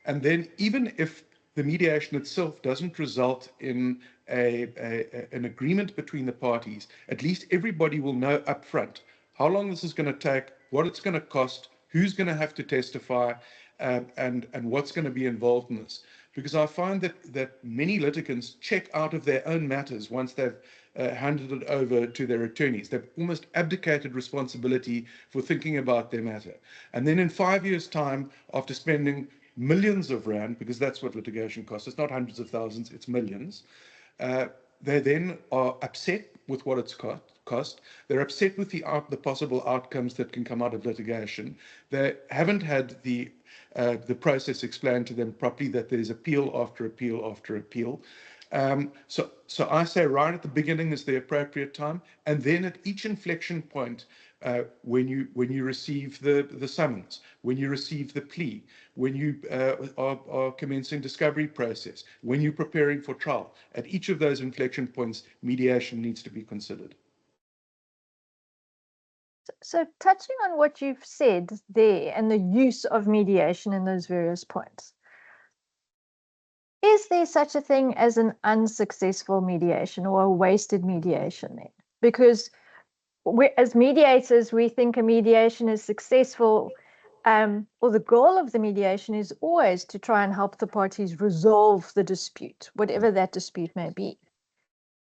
And then even if the mediation itself doesn't result in an agreement between the parties, at least everybody will know upfront how long this is going to take, what it's going to cost, who's going to have to testify, and what's going to be involved in this. Because I find that many litigants check out of their own matters once they've handed it over to their attorneys. They've almost abdicated responsibility for thinking about their matter. And then in 5 years' time, after spending millions of rand, because that's what litigation costs, it's not hundreds of thousands, it's millions, they then are upset with what it's cost. They're upset with the possible outcomes that can come out of litigation. They haven't had the process explained to them properly, that there's appeal after appeal after appeal. So I say right at the beginning is the appropriate time, and then at each inflection point, when you receive the summons, when you receive the plea, when you are commencing discovery process, when you're preparing for trial, at each of those inflection points, mediation needs to be considered. So touching on what you've said there and the use of mediation in those various points, is there such a thing as an unsuccessful mediation or a wasted mediation then? Because as mediators, we think a mediation is successful or the goal of the mediation is always to try and help the parties resolve the dispute, whatever that dispute may be.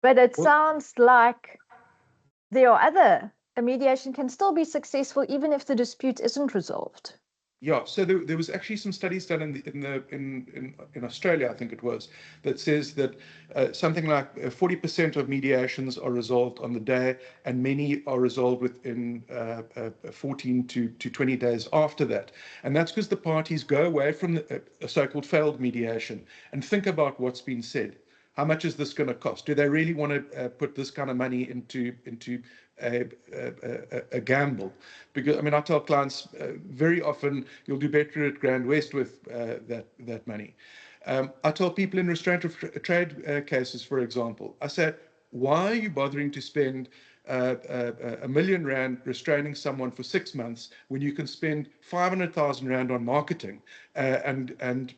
But it sounds like there are a mediation can still be successful even if the dispute isn't resolved. Yeah, so there was actually some studies done in Australia, I think it was, that says that something like 40% of mediations are resolved on the day, and many are resolved within 14 to 20 days after that. And that's because the parties go away from a so-called failed mediation and think about what's been said. How much is this going to cost? Do they really want to put this kind of money into a gamble? Because I mean, I tell clients very often you'll do better at Grand West with that money. I tell people in restraint of trade cases, for example, I say, why are you bothering to spend R1 million restraining someone for 6 months when you can spend 500,000 Rand on marketing and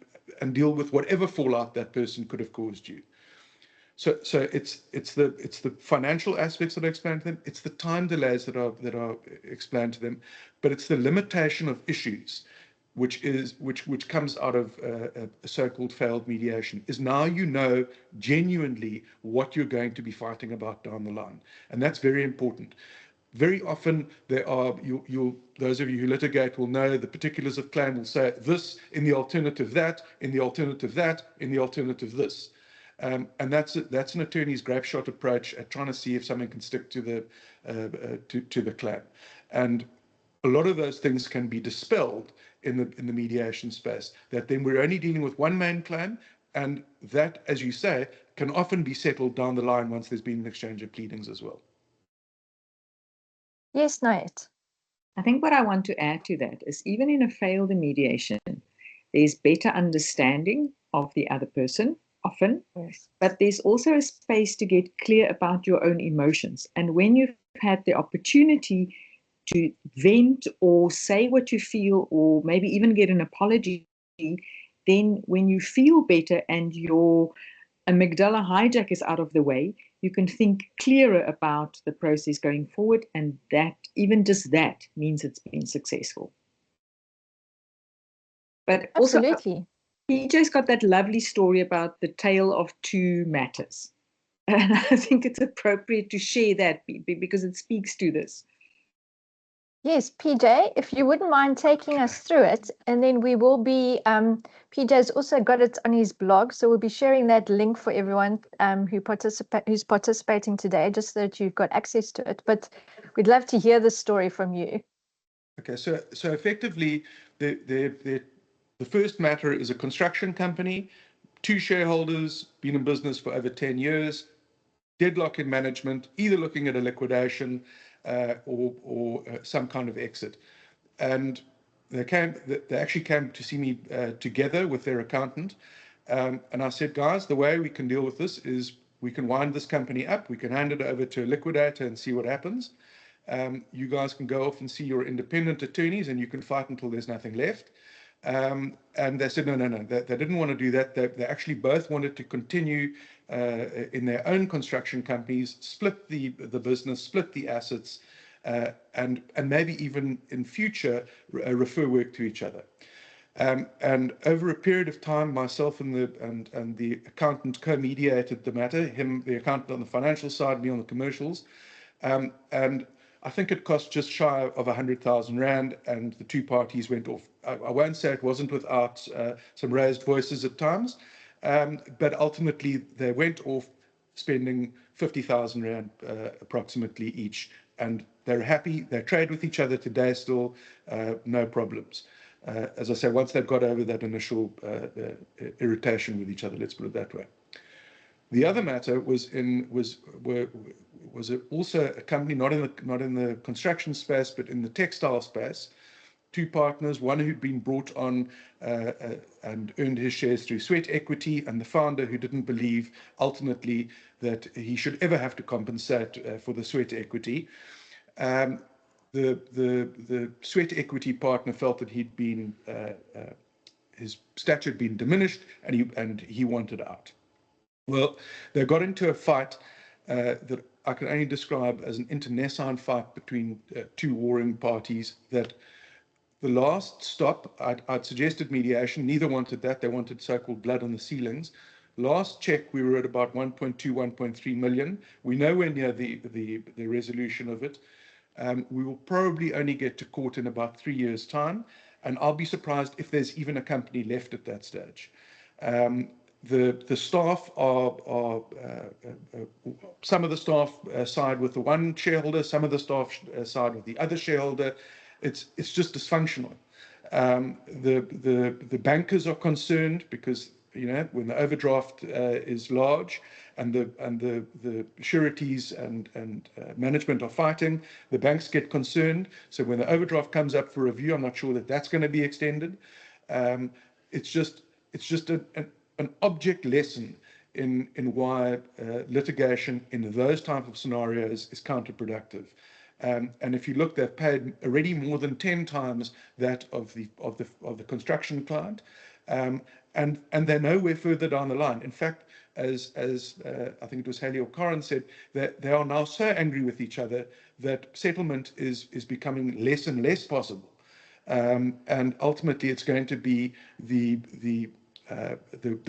deal with whatever fallout that person could have caused you? So it's the financial aspects that I explain to them. It's the time delays that are explained to them, but it's the limitation of issues, which comes out of a so-called failed mediation. Is now you know genuinely what you're going to be fighting about down the line, and that's very important. Very often there are those of you who litigate will know the particulars of claim will say this in the alternative that, in the alternative that, in the alternative this. And that's an attorney's grape shot approach at trying to see if something can stick to the claim. And a lot of those things can be dispelled in the mediation space. That then we're only dealing with one main claim, and that, as you say, can often be settled down the line once there's been an exchange of pleadings as well. Yes, Nayet. I think what I want to add to that is even in a failed mediation, there's better understanding of the other person often, Yes. but there's also a space to get clear about your own emotions. And when you've had the opportunity to vent or say what you feel, or maybe even get an apology, then when you feel better and your amygdala hijack is out of the way, you can think clearer about the process going forward, and that, even just that, means it's been successful. But Absolutely. also, PJ's got that lovely story about the tale of two matters. And I think it's appropriate to share that because it speaks to this. Yes, PJ, if you wouldn't mind taking us through it, and then we will be, PJ's also got it on his blog, so we'll be sharing that link for everyone who's participating today, just so that you've got access to it. But we'd love to hear the story from you. Okay, so effectively, the first matter is a construction company, 2 shareholders, been in business for over 10 years, deadlock in management, either looking at a liquidation or some kind of exit. And they actually came to see me together with their accountant. And I said, guys, the way we can deal with this is we can wind this company up, we can hand it over to a liquidator and see what happens. You guys can go off and see your independent attorneys and you can fight until there's nothing left. And they said, no, they didn't want to do that. They actually both wanted to continue in their own construction companies, split the business, split the assets, and maybe even in future refer work to each other. And over a period of time, myself and the accountant co-mediated the matter, him, the accountant on the financial side, me on the commercials. And I think it cost just shy of 100,000 Rand, and the 2 parties went off. I won't say it wasn't without some raised voices at times, but ultimately they went off spending 50,000 Rand approximately each, and they're happy. They trade with each other today still, no problems. As I say, once they've got over that initial irritation with each other, let's put it that way. The other matter was also a company not in the construction space, but in the textile space. 2 partners, one who'd been brought on and earned his shares through sweat equity, and the founder who didn't believe ultimately that he should ever have to compensate for the sweat equity. The sweat equity partner felt that he'd been his stature had been diminished, and he wanted out. Well, they got into a fight that I can only describe as an internecine fight between 2 warring parties. That The last stop, I'd suggested mediation. Neither wanted that. They wanted so-called blood on the ceilings. Last check, we were at about 1.2, 1.3 million. We're nowhere near the resolution of it. We will probably only get to court in about 3 years' time, and I'll be surprised if there's even a company left at that stage. The staff are some of the staff side with the one shareholder, some of the staff side with the other shareholder. It's just dysfunctional. The bankers are concerned because, you know, when the overdraft is large and the sureties and management are fighting, the banks get concerned. So when the overdraft comes up for review, I'm not sure that that's going to be extended. It's just an object lesson in why litigation in those type of scenarios is counterproductive. And if you look, they've paid already more than 10 times that of the construction client, and they're nowhere further down the line. In fact, as I think it was Haley or Corin said, that they are now so angry with each other that settlement is becoming less and less possible. And ultimately, it's going to be the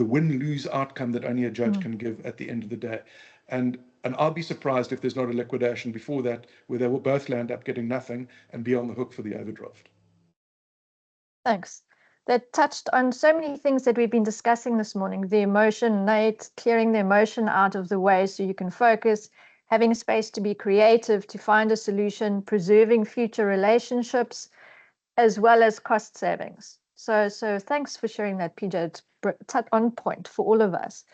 win-lose outcome that only a judge can give at the end of the day. And I'll be surprised if there's not a liquidation before that, where they will both land up getting nothing and be on the hook for the overdraft. Thanks. That touched on so many things that we've been discussing this morning. The emotion, Nate, clearing the emotion out of the way so you can focus, having space to be creative, to find a solution, preserving future relationships, as well as cost savings. So thanks for sharing that, PJ. It's on point for all of us.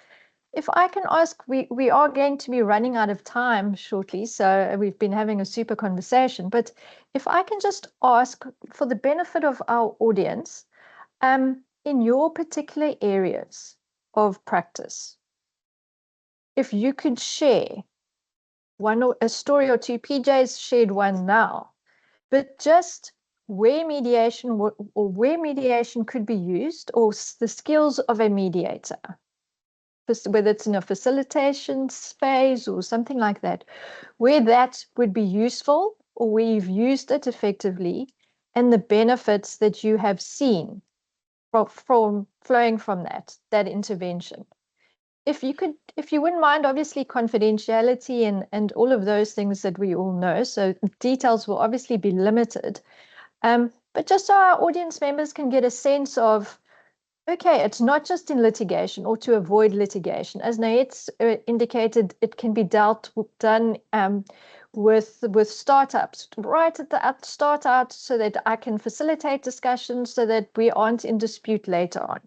If I can ask, we are going to be running out of time shortly, so we've been having a super conversation, but if I can just ask for the benefit of our audience, in your particular areas of practice, if you could share a story or two, PJ's shared one now, but just where mediation could be used, or the skills of a mediator, whether it's in a facilitation phase or something like that, where that would be useful or where you've used it effectively, and the benefits that you have seen from flowing from that intervention. If you wouldn't mind, obviously confidentiality and all of those things that we all know, so details will obviously be limited, but just so our audience members can get a sense of, okay, it's not just in litigation or to avoid litigation. As Nate indicated, it can be done with startups right at the start out, so that I can facilitate discussions so that we aren't in dispute later on.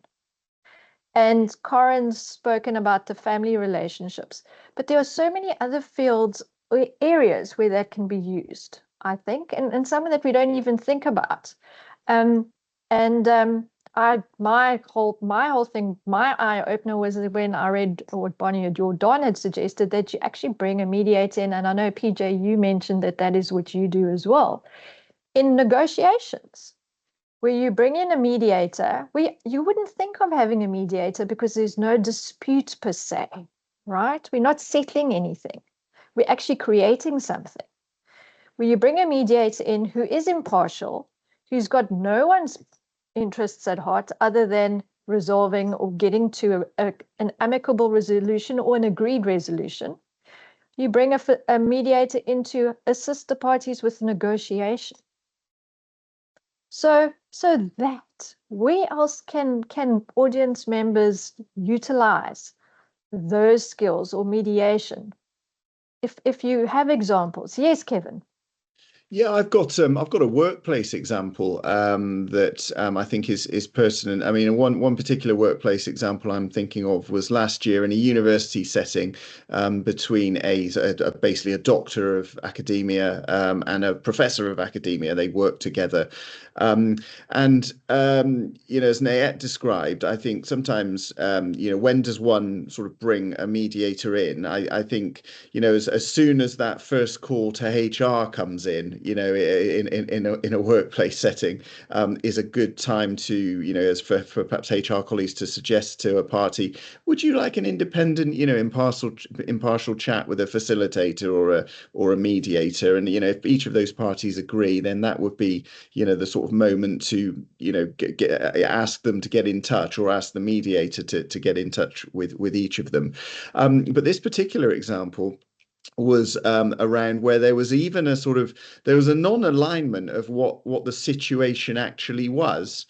And Corin's spoken about the family relationships, but there are so many other fields or areas where that can be used, I think, and some that we don't even think about. My whole thing, my eye opener was when I read what Bonnie or Don had suggested, that you actually bring a mediator in, and I know PJ, you mentioned that is what you do as well in negotiations, where you bring in a mediator. You wouldn't think of having a mediator because there's no dispute per se, right? We're not settling anything. We're actually creating something. Where you bring a mediator in who is impartial, who's got no one's interests at heart other than resolving or getting to an amicable resolution or an agreed resolution. You bring a mediator in to assist the parties with negotiation. So that, where else can audience members utilize those skills or mediation? If you have examples. Yes, Kevin. Yeah, I've got a workplace example that I think is pertinent. I mean, one particular workplace example I'm thinking of was last year in a university setting between basically a doctor of academia and a professor of academia. They worked together, and you know, as Nayette described, I think sometimes you know, when does one sort of bring a mediator in? I think, you know, as soon as that first call to HR comes in, you know, in a workplace setting, is a good time to, you know, as for perhaps HR colleagues to suggest to a party, would you like an independent, you know, impartial chat with a facilitator or a mediator? And, you know, if each of those parties agree, then that would be, you know, the sort of moment to, you know, ask them to get in touch, or ask the mediator to get in touch with each of them. But this particular example was around where there was even a sort of, there was a non-alignment of what the situation actually was.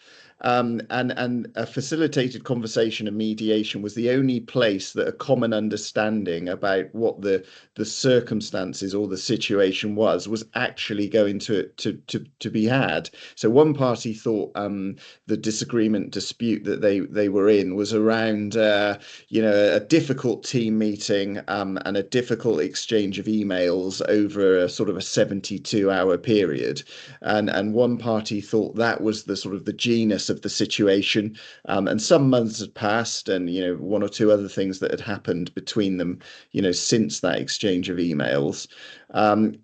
And a facilitated conversation and mediation was the only place that a common understanding about what the circumstances or the situation was actually going to be had. So one party thought the disagreement dispute that they were in was around you know, a difficult team meeting and a difficult exchange of emails over a sort of a 72-hour period, and one party thought that was the sort of the genus of the situation, and some months had passed, and, you know, one or two other things that had happened between them, you know, since that exchange of emails.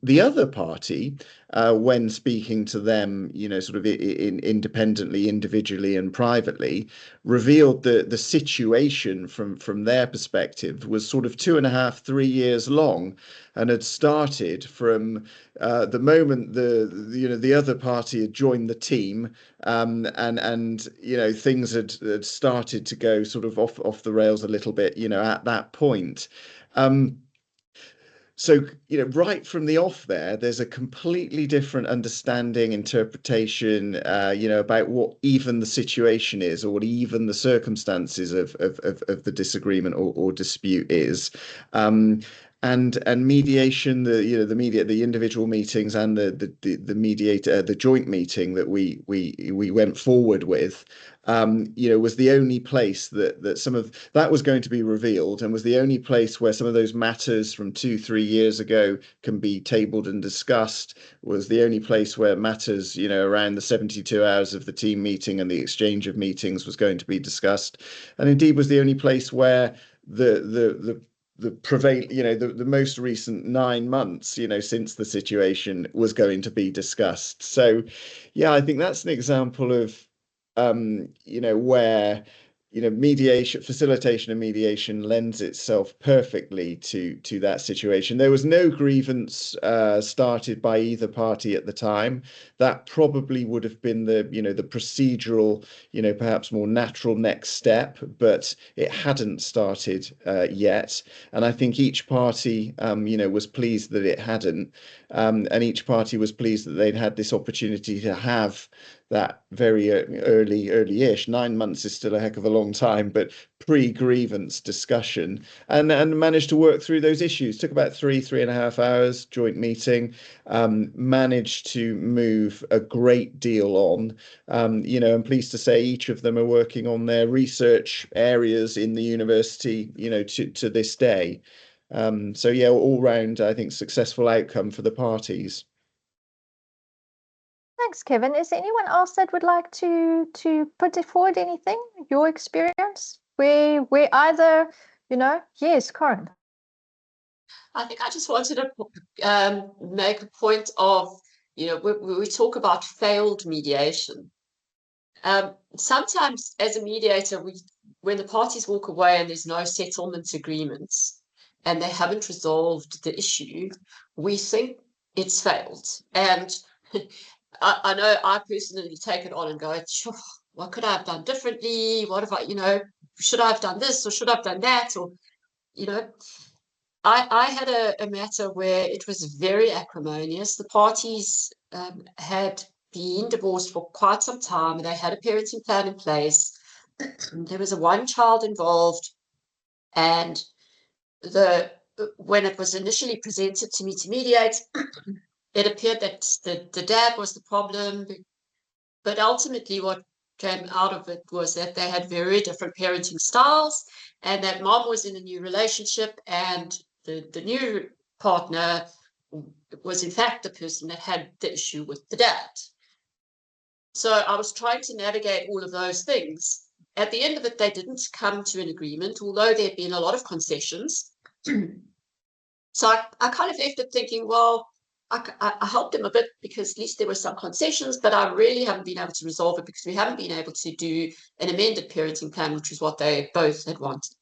The other party, when speaking to them, you know, sort of independently, individually and privately, revealed the situation from their perspective was sort of 2.5, 3 years long, and had started from the moment the other party had joined the team, and you know, things had started to go sort of off the rails a little bit, you know, at that point. So, you know, right from the off there's a completely different understanding, interpretation, you know, about what even the situation is, or what even the circumstances of the disagreement or dispute is. And mediation, the individual meetings and the mediator, the joint meeting that we went forward with, you know, was the only place that some of that was going to be revealed, and was the only place where some of those matters from 2-3 years ago can be tabled and discussed. Was the only place where matters, you know, around the 72 hours of the team meeting and the exchange of meetings was going to be discussed, and indeed was the only place where the you know, the most recent 9 months, you know, since the situation was going to be discussed. So yeah, I think that's an example of you know, where, you know, mediation, facilitation and mediation lends itself perfectly to that situation. There was no grievance started by either party at the time. That probably would have been the, you know, the procedural, you know, perhaps more natural next step, but it hadn't started yet. And I think each party, you know, was pleased that it hadn't, and each party was pleased that they'd had this opportunity to have that very early-ish, 9 months is still a heck of a long time, but pre-grievance discussion, and managed to work through those issues. Took about 3.5 hours joint meeting, managed to move a great deal on. You know, I'm pleased to say each of them are working on their research areas in the university, you know, to this day. So yeah, all round, I think, successful outcome for the parties. Thanks, Kevin. Is there anyone else that would like to put it forward anything? Your experience where either, you know, yes, Corin. I think I just wanted to make a point of, you know, we talk about failed mediation. Sometimes as a mediator, when the parties walk away and there's no settlement agreements and they haven't resolved the issue, we think it's failed. And I know I personally take it on and go, sure, what could I have done differently? What if I, you know, should I have done this or should I have done that? Or, you know, I had a matter where it was very acrimonious. The parties had been divorced for quite some time. They had a parenting plan in place. There was one child involved, and when it was initially presented to me to mediate, it appeared that the dad was the problem, but ultimately what came out of it was that they had very different parenting styles, and that mom was in a new relationship, and the new partner was in fact the person that had the issue with the dad. So I was trying to navigate all of those things. At the end of it, they didn't come to an agreement, although there had been a lot of concessions. So I kind of left it thinking, well, I helped them a bit because at least there were some concessions, but I really haven't been able to resolve it because we haven't been able to do an amended parenting plan, which is what they both had wanted.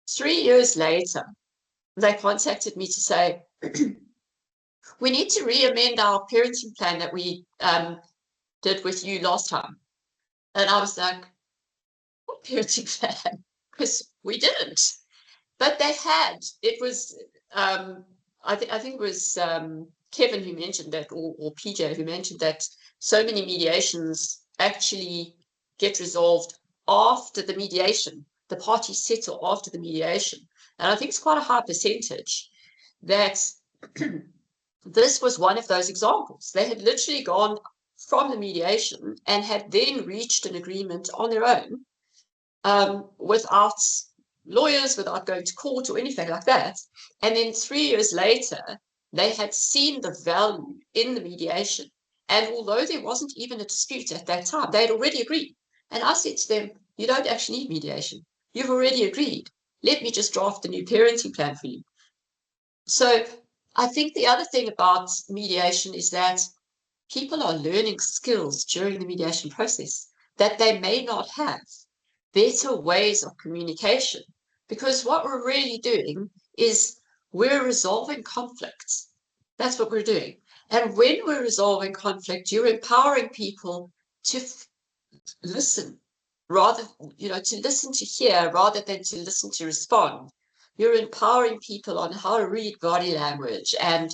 3 years later, they contacted me to say, we need to re-amend our parenting plan that we did with you last time. And I was like, what parenting plan? Because we didn't. But they had. It was, I think it was Kevin who mentioned that, or PJ who mentioned that so many mediations actually get resolved after the mediation. The parties settle after the mediation. And I think it's quite a high percentage that this was one of those examples. They had literally gone from the mediation and had then reached an agreement on their own without lawyers, without going to court or anything like that. And then 3 years later, they had seen the value in the mediation. And although there wasn't even a dispute at that time, they had already agreed. And I said to them, you don't actually need mediation. You've already agreed. Let me just draft the new parenting plan for you. So I think the other thing about mediation is that people are learning skills during the mediation process that they may not have, better ways of communication, because what we're really doing is we're resolving conflicts. That's what we're doing. And when we're resolving conflict, you're empowering people to listen rather, to listen to hear rather than to listen to respond. You're empowering people on how to read body language and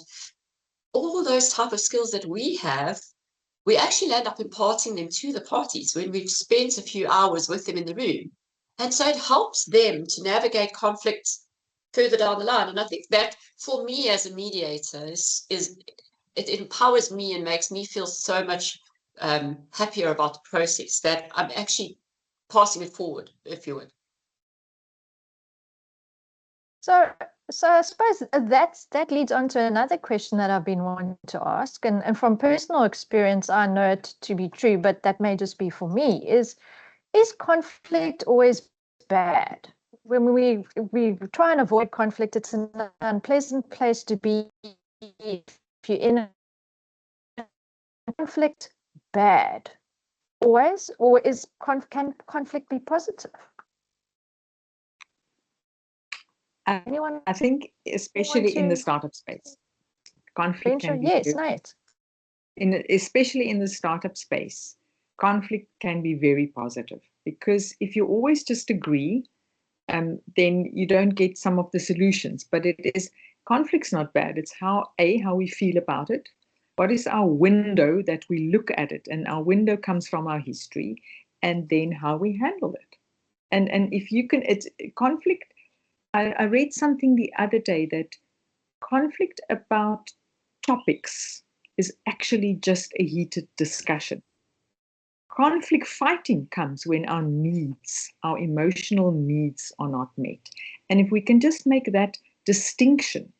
all those type of skills that we have. We actually end up imparting them to the parties when we've spent a few hours with them in the room. And so it helps them to navigate conflicts further down the line. And I think that for me as a mediator it empowers me and makes me feel so much happier about the process that I'm actually passing it forward, if you would. So I suppose that leads on to another question that I've been wanting to ask, and from personal experience, I know it to be true, but that may just be for me. Is conflict always bad? When we try and avoid conflict, it's an unpleasant place to be. If you're in a conflict, bad always, or can conflict be positive? Anyone? I think especially in the startup space, conflict can be especially in the startup space, conflict can be very positive, because if you always just agree, then you don't get some of the solutions. But conflict's not bad. It's how we feel about it. What is our window that we look at it? And our window comes from our history, and then how we handle it. And if you can, it's conflict. I read something the other day that conflict about topics is actually just a heated discussion. Conflict fighting comes when our needs, our emotional needs, are not met. And if we can just make that distinction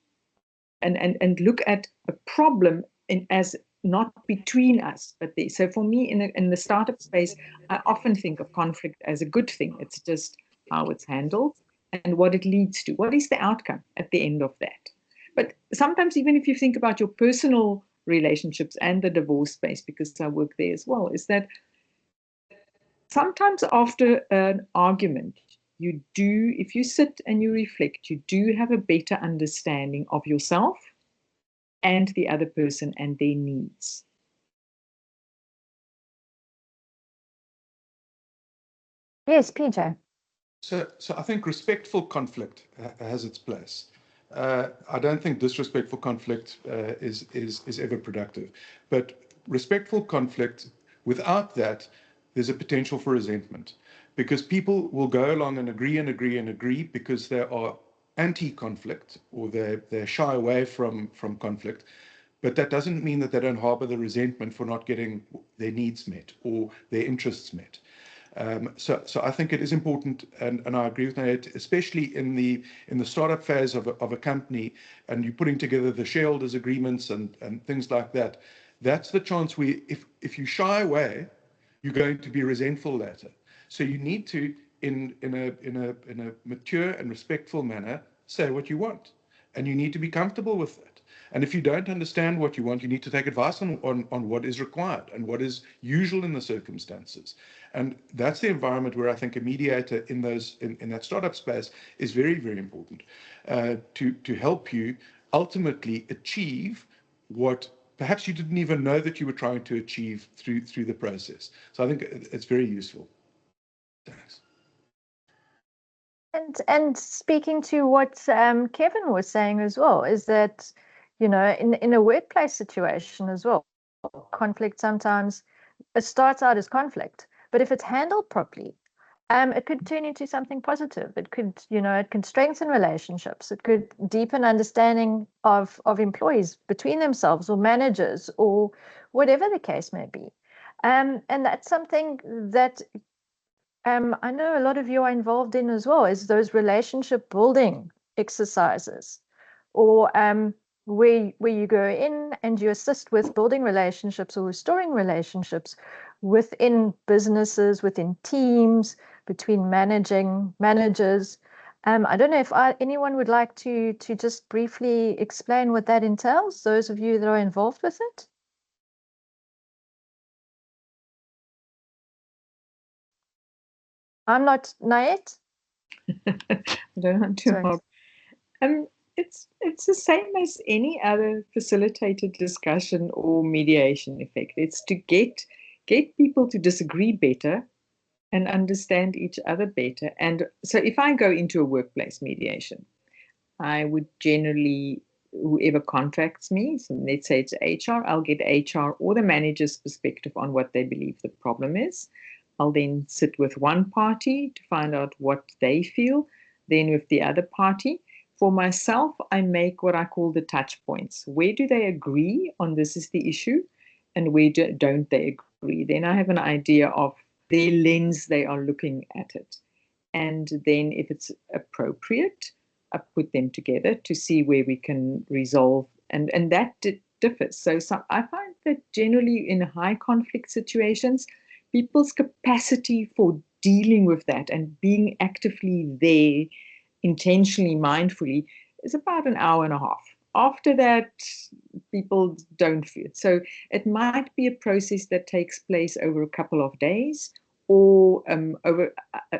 and look at a problem as not between us, but there. So for me, in the startup space, I often think of conflict as a good thing. It's just how it's handled and what it leads to. What is the outcome at the end of that? But sometimes, even if you think about your personal relationships and the divorce space, because I work there as well, is that sometimes after an argument, if you sit and you reflect, you do have a better understanding of yourself and the other person and their needs. Yes, PJ. So I think respectful conflict has its place. I don't think disrespectful conflict is ever productive. But respectful conflict, without that, there's a potential for resentment, because people will go along and agree because they are anti-conflict, or they're shy away from conflict. But that doesn't mean that they don't harbor the resentment for not getting their needs met or their interests met. So I think it is important, and I agree with Nate, especially in the startup phase of a company, and you're putting together the shareholders agreements and things like that. That's the chance if you shy away, you're going to be resentful later. So you need to, in a mature and respectful manner, say what you want, and you need to be comfortable with that. And if you don't understand what you want, you need to take advice on what is required and what is usual in the circumstances. And that's the environment where I think a mediator in that startup space is very, very important to help you ultimately achieve what perhaps you didn't even know that you were trying to achieve through the process. So I think it's very useful. Thanks. And speaking to what Kevin was saying as well, is that, you know, in a workplace situation as well, conflict sometimes, it starts out as conflict, but if it's handled properly, it could turn into something positive. It could, you know, it can strengthen relationships. It could deepen understanding of employees between themselves or managers or whatever the case may be. And that's something that I know a lot of you are involved in as well, is those relationship building exercises, or where you go in and you assist with building relationships or restoring relationships within businesses, within teams, between managers. I don't know if anyone would like to just briefly explain what that entails, those of you that are involved with it. I'm not Nayet. I don't want to help. It's the same as any other facilitated discussion or mediation effect. It's to get people to disagree better and understand each other better. And so if I go into a workplace mediation, I would generally, whoever contracts me, so let's say it's HR, I'll get HR or the manager's perspective on what they believe the problem is. I'll then sit with one party to find out what they feel, then with the other party. For myself, I make what I call the touch points. Where do they agree on this is the issue, and where don't they agree? Then I have an idea of their lens they are looking at it. And then if it's appropriate, I put them together to see where we can resolve. And that differs. So I find that generally in high conflict situations, people's capacity for dealing with that and being actively there, intentionally, mindfully, is about an hour and a half. After that, people don't feel it. So it might be a process that takes place over a couple of days, or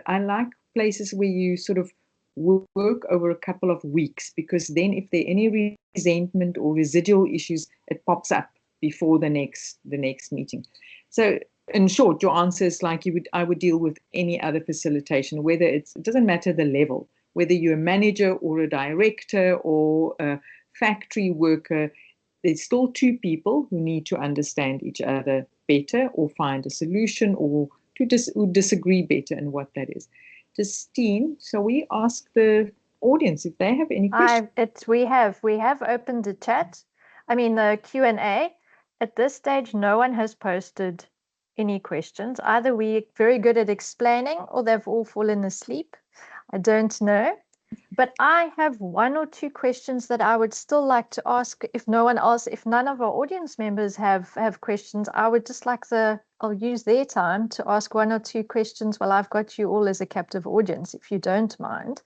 I like places where you sort of work over a couple of weeks, because then if there are any resentment or residual issues, it pops up before the next meeting. So in short, your answer is like I would deal with any other facilitation, whether it doesn't matter the level, whether you're a manager or a director or a factory worker, there's still two people who need to understand each other better or find a solution or to disagree better in what that is. Justine, shall we ask the audience if they have any questions? We have opened the chat. I mean the Q&A. At this stage, no one has posted any questions. Either we're very good at explaining or they've all fallen asleep. I don't know. But I have one or two questions that I would still like to ask. If none of our audience members have questions, I would just like I'll use their time to ask one or two questions while I've got you all as a captive audience, if you don't mind.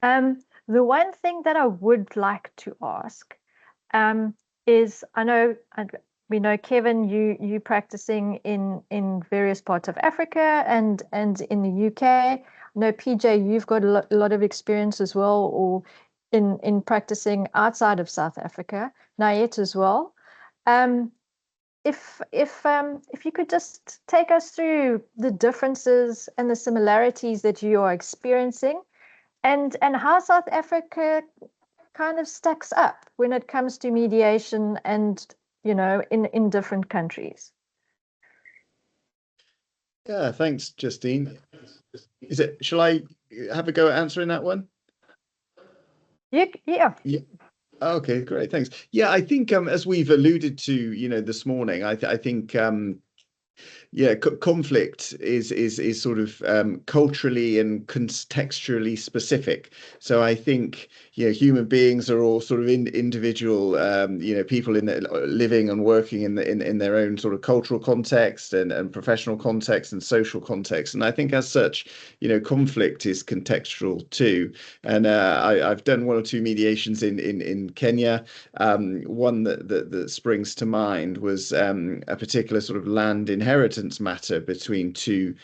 The one thing that I would like to ask is, we know, Kevin, you practicing in various parts of Africa and in the UK. I know, PJ, you've got a lot of experience as well, or in practicing outside of South Africa. Nayet as well. If you could just take us through the differences and the similarities that you are experiencing, and how South Africa kind of stacks up when it comes to mediation and, you know, in different countries. Yeah, thanks, Justine. Shall I have a go at answering that one? Yeah. Okay, great, thanks. Yeah, I think as we've alluded to, this morning, I think Yeah, conflict is sort of culturally and contextually specific. So I think, you know, human beings are all sort of individual, you know, people living and working in their own sort of cultural context and professional context and social context. And I think as such, you know, conflict is contextual too. And I've done one or two mediations in Kenya. One that springs to mind was a particular sort of land inheritance matter between two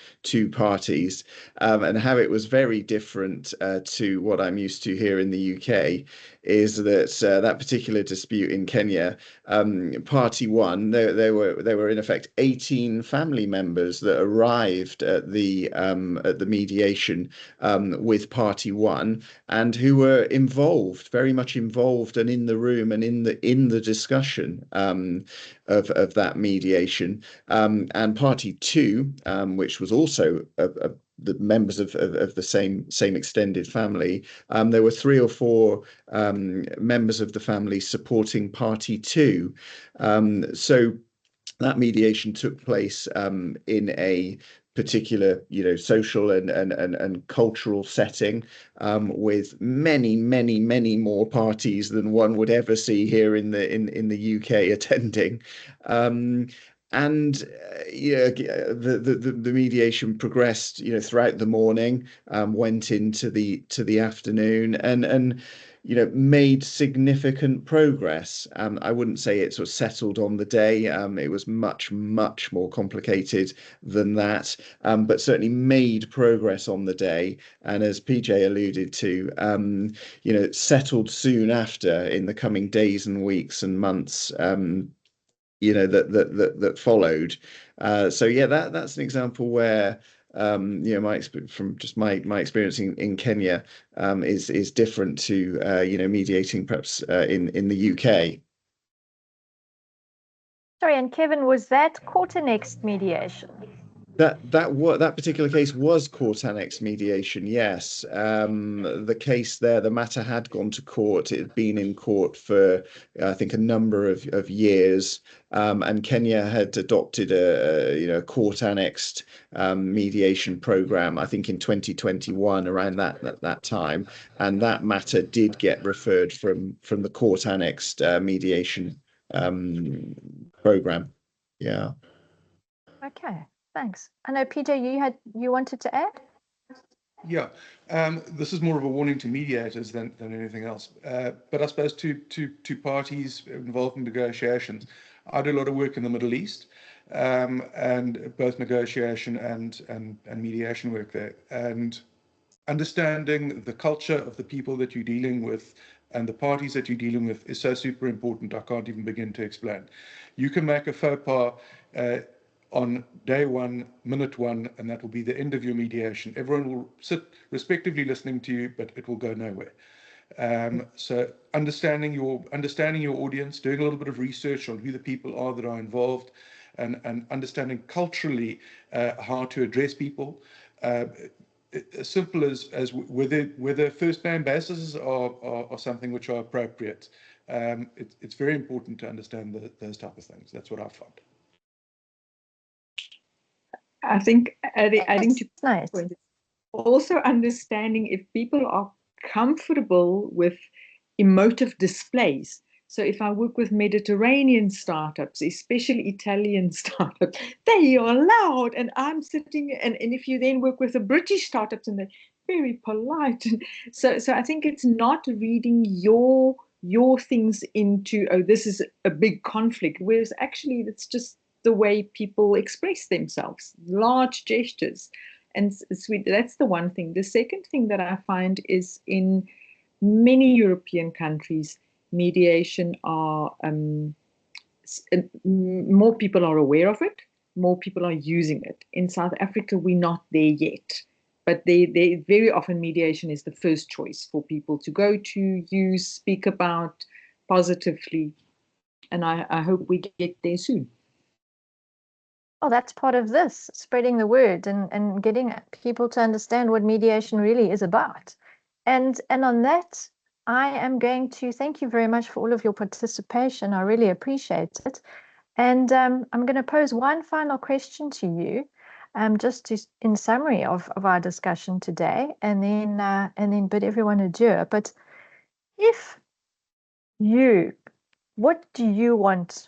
parties, and how it was very different to what I'm used to here in the UK. Is that that particular dispute in Kenya, party one, there were in effect 18 family members that arrived at the mediation with party one, and who were involved, very much involved, and in the room and in the discussion of that mediation. And party two, which was also the members of the same extended family, there were 3 or 4 members of the family supporting party two. So that mediation took place in a particular, you know, social and cultural setting, with many more parties than one would ever see here in the UK attending. And yeah, the mediation progressed, you know, throughout the morning, went into the afternoon, and you know, made significant progress. I wouldn't say it sort of settled on the day. It was much more complicated than that, but certainly made progress on the day. And as PJ alluded to, you know, settled soon after in the coming days and weeks and months. You know, that followed. So yeah, that's an example where you know, from just my experience in Kenya is different to you know, mediating perhaps in the UK. Sorry, and Kevin, was that court annexed mediation? That particular case was court annexed mediation, yes. The case there, the matter had gone to court. It had been in court for, I think, a number of years, and Kenya had adopted a court annexed mediation program, I think in 2021, around that time, and that matter did get referred from the court annexed mediation program. Yeah. Okay, thanks. I know, PJ, you wanted to add? Yeah, this is more of a warning to mediators than anything else. But I suppose to parties involved in negotiations, I do a lot of work in the Middle East, and both negotiation and mediation work there. And understanding the culture of the people that you're dealing with and the parties that you're dealing with is so super important. I can't even begin to explain. You can make a faux pas on day one, minute one, and that will be the end of your mediation. Everyone will sit respectively listening to you, but it will go nowhere. So understanding your audience, doing a little bit of research on who the people are that are involved, and understanding culturally how to address people. As simple as whether first name bases are something which are appropriate. It's very important to understand those type of things. That's what I found. I think adding to nice. Also understanding if people are comfortable with emotive displays. So if I work with Mediterranean startups, especially Italian startups, they are loud, and I'm sitting, and if you then work with the British startups, and they're very polite. So I think it's not reading your things into, oh, this is a big conflict, whereas actually it's just the way people express themselves, large gestures. And sweet, that's the one thing. The second thing that I find is in many European countries, mediation are, more people are aware of it, more people are using it. In South Africa, we're not there yet. But they very often mediation is the first choice for people to go to, use, speak about positively. And I hope we get there soon. Oh, that's part of this, spreading the word and getting people to understand what mediation really is about. And on that, I am going to thank you very much for all of your participation. I really appreciate it. And I'm going to pose one final question to you, just to, in summary of our discussion today, and then bid everyone adieu. But what do you want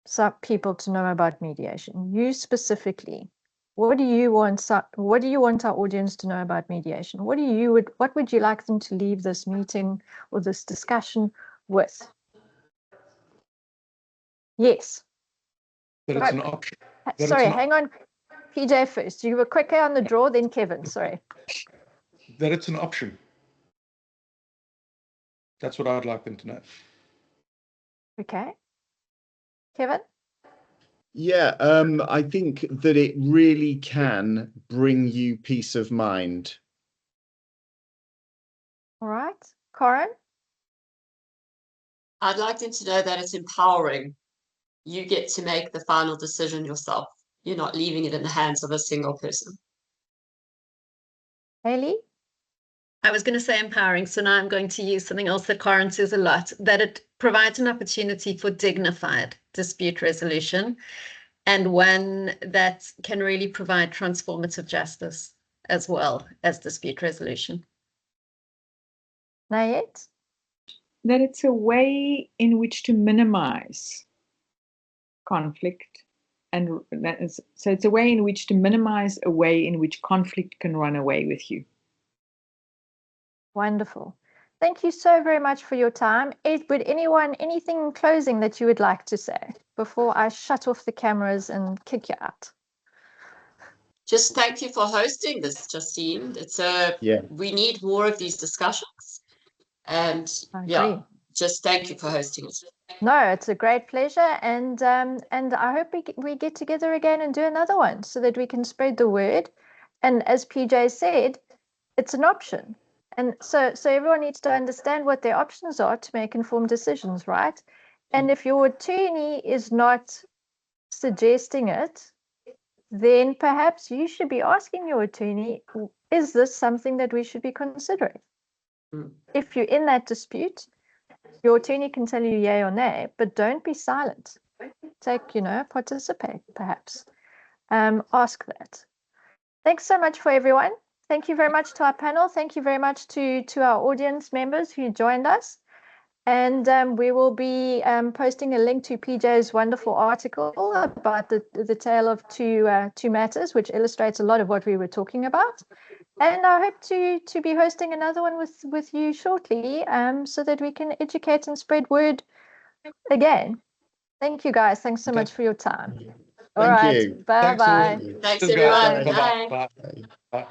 some people to know about mediation? You specifically, what do you want our audience to know about mediation? What would you like them to leave this meeting or this discussion with? Yes. That it's an option. Sorry, hang on. PJ first. You were quicker on the draw than Kevin. Sorry. That it's an option. That's what I'd like them to know. Okay. Kevin? Yeah, I think that it really can bring you peace of mind. All right. Corin? I'd like them to know that it's empowering. You get to make the final decision yourself. You're not leaving it in the hands of a single person. Haley? I was going to say empowering, so now I'm going to use something else that Corin says a lot, that it provides an opportunity for dignified dispute resolution, and one that can really provide transformative justice as well as dispute resolution. Nayet? That it's a way in which to minimize conflict, and so it's a way in which to minimize a way in which conflict can run away with you. Wonderful. Thank you so very much for your time. Would anyone, anything in closing that you would like to say before I shut off the cameras and kick you out? Just thank you for hosting this, Justine. We need more of these discussions. And just thank you for hosting it. No, it's a great pleasure, and I hope we get together again and do another one so that we can spread the word. And as PJ said, it's an option. And so everyone needs to understand what their options are to make informed decisions, right? And if your attorney is not suggesting it, then perhaps you should be asking your attorney, is this something that we should be considering? If you're in that dispute, your attorney can tell you yay or nay, but don't be silent. Participate, perhaps. Ask that. Thanks so much for everyone. Thank you very much to our panel. Thank you very much to our audience members who joined us. And we will be posting a link to PJ's wonderful article about the tale of two matters, which illustrates a lot of what we were talking about. And I hope to be hosting another one with you shortly, so that we can educate and spread word again. Thank you, guys. Thanks so much for your time. All right. Thank you. Bye-bye. Thanks, everyone. Bye. Bye. Bye.